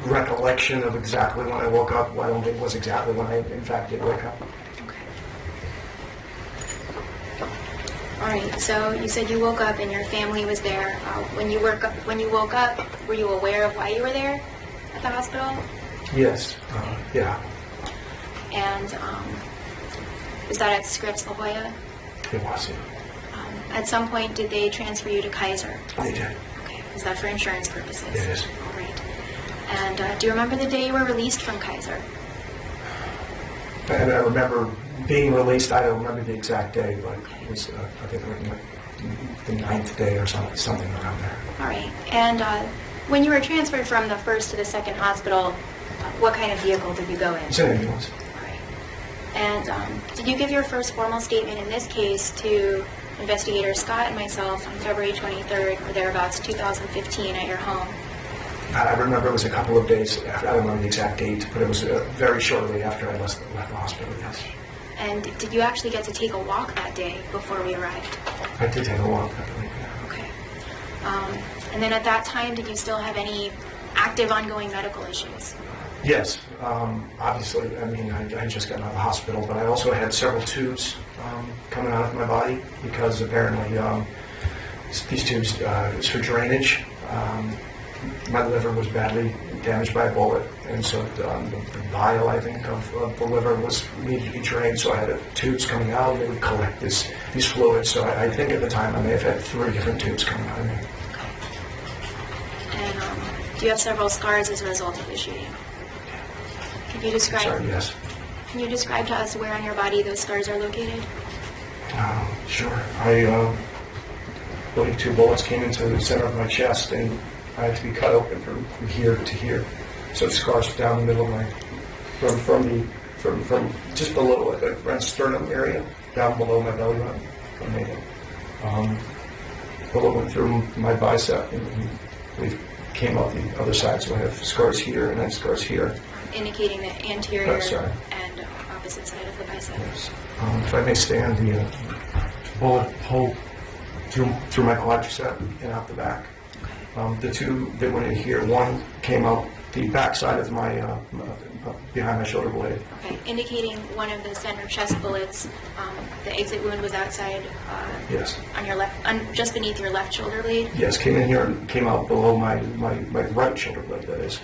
Speaker 4: recollection of exactly when I woke up, I don't think was exactly when I, in fact, did wake up.
Speaker 3: Okay. All right. So you said you woke up and your family was there. When you woke up, were you aware of why you were there at the hospital?
Speaker 4: Yes. Yeah.
Speaker 3: And was that at Scripps La Jolla?
Speaker 4: It was.
Speaker 3: At some point, did they transfer you to Kaiser?
Speaker 4: They did.
Speaker 3: Okay. Was that for insurance purposes?
Speaker 4: It is.
Speaker 3: All right. And do you remember the day you were released from Kaiser?
Speaker 4: And I remember being released. I don't remember the exact day, but it was, I think, like the 9th day or something around there.
Speaker 3: All right. And when you were transferred from the first to the second hospital, what kind of vehicle did you go in?
Speaker 4: It's an ambulance.
Speaker 3: All right. And did you give your first formal statement in this case to Investigator Scott and myself on February 23rd or thereabouts, 2015, at your home?
Speaker 4: I remember it was a couple of days after. I don't remember the exact date, but it was very shortly after I left the hospital, yes.
Speaker 3: And did you actually get to take a walk that day before we arrived?
Speaker 4: I did take a walk, I believe, yeah.
Speaker 3: Okay. And then at that time, did you still have any active ongoing medical issues?
Speaker 4: Yes, obviously. I mean, I just got out of the hospital, but I also had several tubes coming out of my body because apparently these tubes is for drainage. My liver was badly damaged by a bullet, and so the bile, I think, of the liver needed to be drained. So I had tubes coming out, and they would collect these fluids. So I think at the time I may have had 3 different tubes coming out of me.
Speaker 3: Okay. And do you have several scars as a result of the shooting? Can you describe?
Speaker 4: Sorry, yes.
Speaker 3: Can you describe to us where on your body those scars are located?
Speaker 4: Sure. I believe 2 bullets came into the center of my chest, and I had to be cut open from here to here. So it scars down the middle of my, from just below, like around sternum area, down below my belly button. Bullet went through my bicep and we came out the other side. So I have scars here and then scars here.
Speaker 3: Indicating the anterior
Speaker 4: and
Speaker 3: opposite side of the bicep.
Speaker 4: Yes. If I may stand, the bullet hole through my quadricep and out the back. The 2 that went in here, one came out the back side of my, behind my shoulder blade.
Speaker 3: Okay, indicating one of the center chest bullets, the exit wound was outside,
Speaker 4: Yes.
Speaker 3: on your left, just beneath your left shoulder blade.
Speaker 4: Yes, came in here and came out below my right shoulder blade, that is.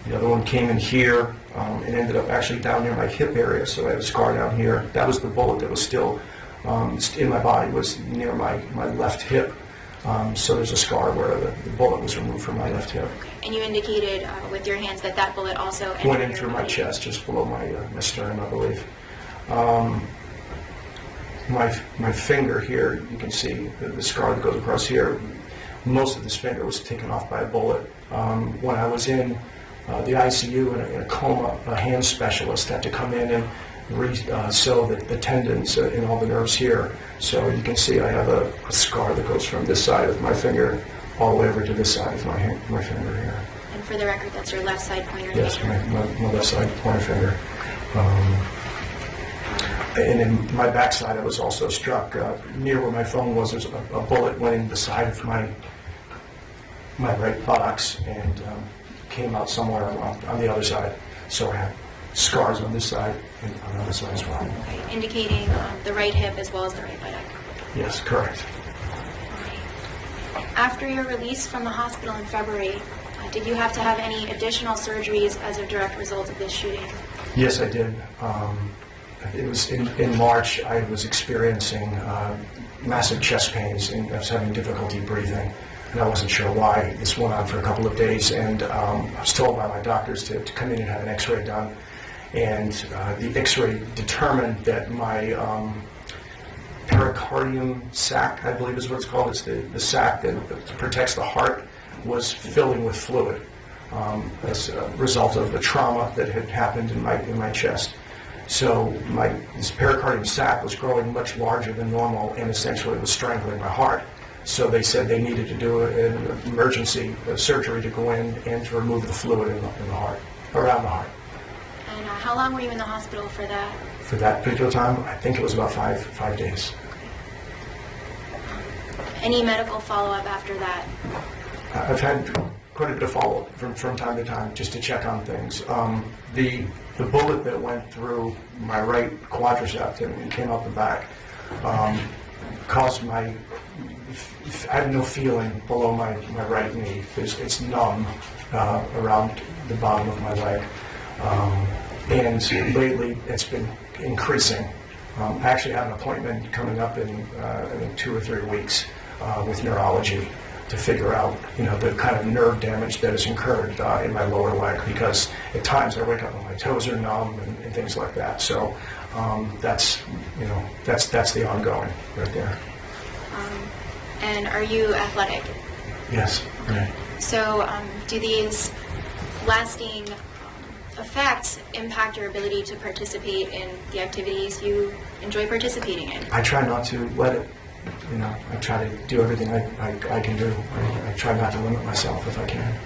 Speaker 4: The other one came in here and ended up actually down near my hip area, so I have a scar down here. That was the bullet that was still in my body, was near my left hip. So there's a scar where the bullet was removed from my left hip.
Speaker 3: And you indicated with your hands that that bullet also entered
Speaker 4: Went in
Speaker 3: your
Speaker 4: through my
Speaker 3: body.
Speaker 4: chest, just below my sternum, I believe. My finger here, you can see the scar that goes across here. Most of this finger was taken off by a bullet. When I was in the ICU in a coma, a hand specialist had to come in and sew the tendons and all the nerves here. So you can see I have a scar that goes from this side of my finger all the way over to this side of my finger here.
Speaker 3: And for the record, that's your left side pointer
Speaker 4: Yes,
Speaker 3: finger.
Speaker 4: my left side pointer finger. And in my backside, I was also struck near where my phone was. There's a bullet went in the side of my right buttocks and came out somewhere on the other side. So I had scars on this side and on the other side as well.
Speaker 3: Okay, indicating the right hip as well as the right buttock.
Speaker 4: Yes, correct.
Speaker 3: After your release from the hospital in February, did you have to have any additional surgeries as a direct result of this shooting?
Speaker 4: Yes, I did. It was in March. I was experiencing massive chest pains and I was having difficulty breathing. And I wasn't sure why. This went on for a couple of days, and I was told by my doctors to come in and have an X-ray done. And the X-ray determined that my pericardium sac, I believe is what it's called. It's the sac that protects the heart, was filling with fluid as a result of the trauma that had happened in my chest. So this pericardium sac was growing much larger than normal and essentially was strangling my heart. So they said they needed to do an emergency surgery to go in and to remove the fluid in the heart, around the heart.
Speaker 3: And how long were you in the hospital for that?
Speaker 4: For that particular time, I think it was about five days.
Speaker 3: Any medical follow-up after that?
Speaker 4: I've had quite a bit of follow-up from time to time just to check on things. The bullet that went through my right quadricep and came out the back caused I have no feeling below my right knee. It's numb around the bottom of my leg. And lately it's been increasing. I actually have an appointment coming up in I think 2 or 3 weeks with neurology to figure out, the kind of nerve damage that has incurred in my lower leg, because at times I wake up and my toes are numb and things like that. So that's the ongoing right there.
Speaker 3: And are you athletic?
Speaker 4: Yes. Right.
Speaker 3: So do these lasting effects impact your ability to participate in the activities you enjoy participating in?
Speaker 4: I try not to let it, I try to do everything I can do. I try not to limit myself if I can.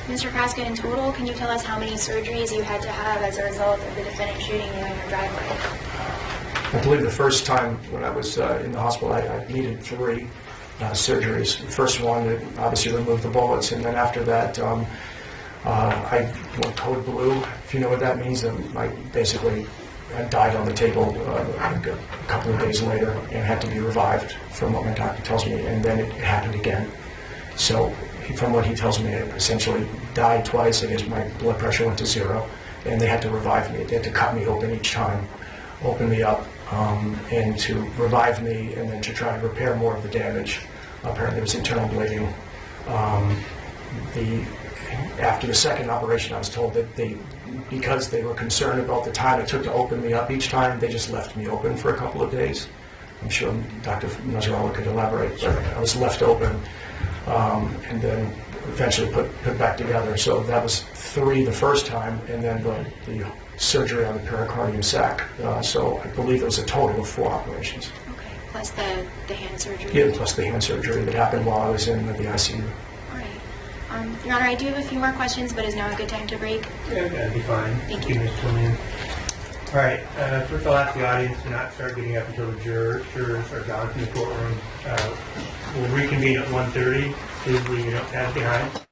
Speaker 3: Mr. Kraska, in total, can you tell us how many surgeries you had to have as a result of the defendant shooting you in your driveway?
Speaker 4: I believe the first time when I was in the hospital, I needed 3 surgeries. The first one, it obviously removed the bullets, and then after that, I went code blue. If you know what that means, I basically died on the table a couple of days later and had to be revived, from what my doctor tells me, and then it happened again. So from what he tells me, I essentially died twice. I guess my blood pressure went to 0, and they had to revive me. They had to cut me open each time, open me up, and to revive me, and then to try to repair more of the damage. Apparently there was internal bleeding. After the second operation, I was told that because they were concerned about the time it took to open me up each time, they just left me open for a couple of days. I'm sure Dr. Nazarella could elaborate, but I was left open and then eventually put back together. So that was 3 the first time, and then the surgery on the pericardium sac. So I believe it was a total of 4 operations.
Speaker 3: Okay, plus the hand surgery.
Speaker 4: Yeah, plus the hand surgery that happened while I was in the ICU.
Speaker 3: All right. Your Honor, I do have a few more questions, but is now a good time to break?
Speaker 2: Yeah, that'd be fine.
Speaker 3: Thank you.
Speaker 2: Mr. Tillman. All right, first I'll ask the audience to not start getting up until the jurors are gone from the courtroom. We'll reconvene at 1:30. Please leave your notepads behind.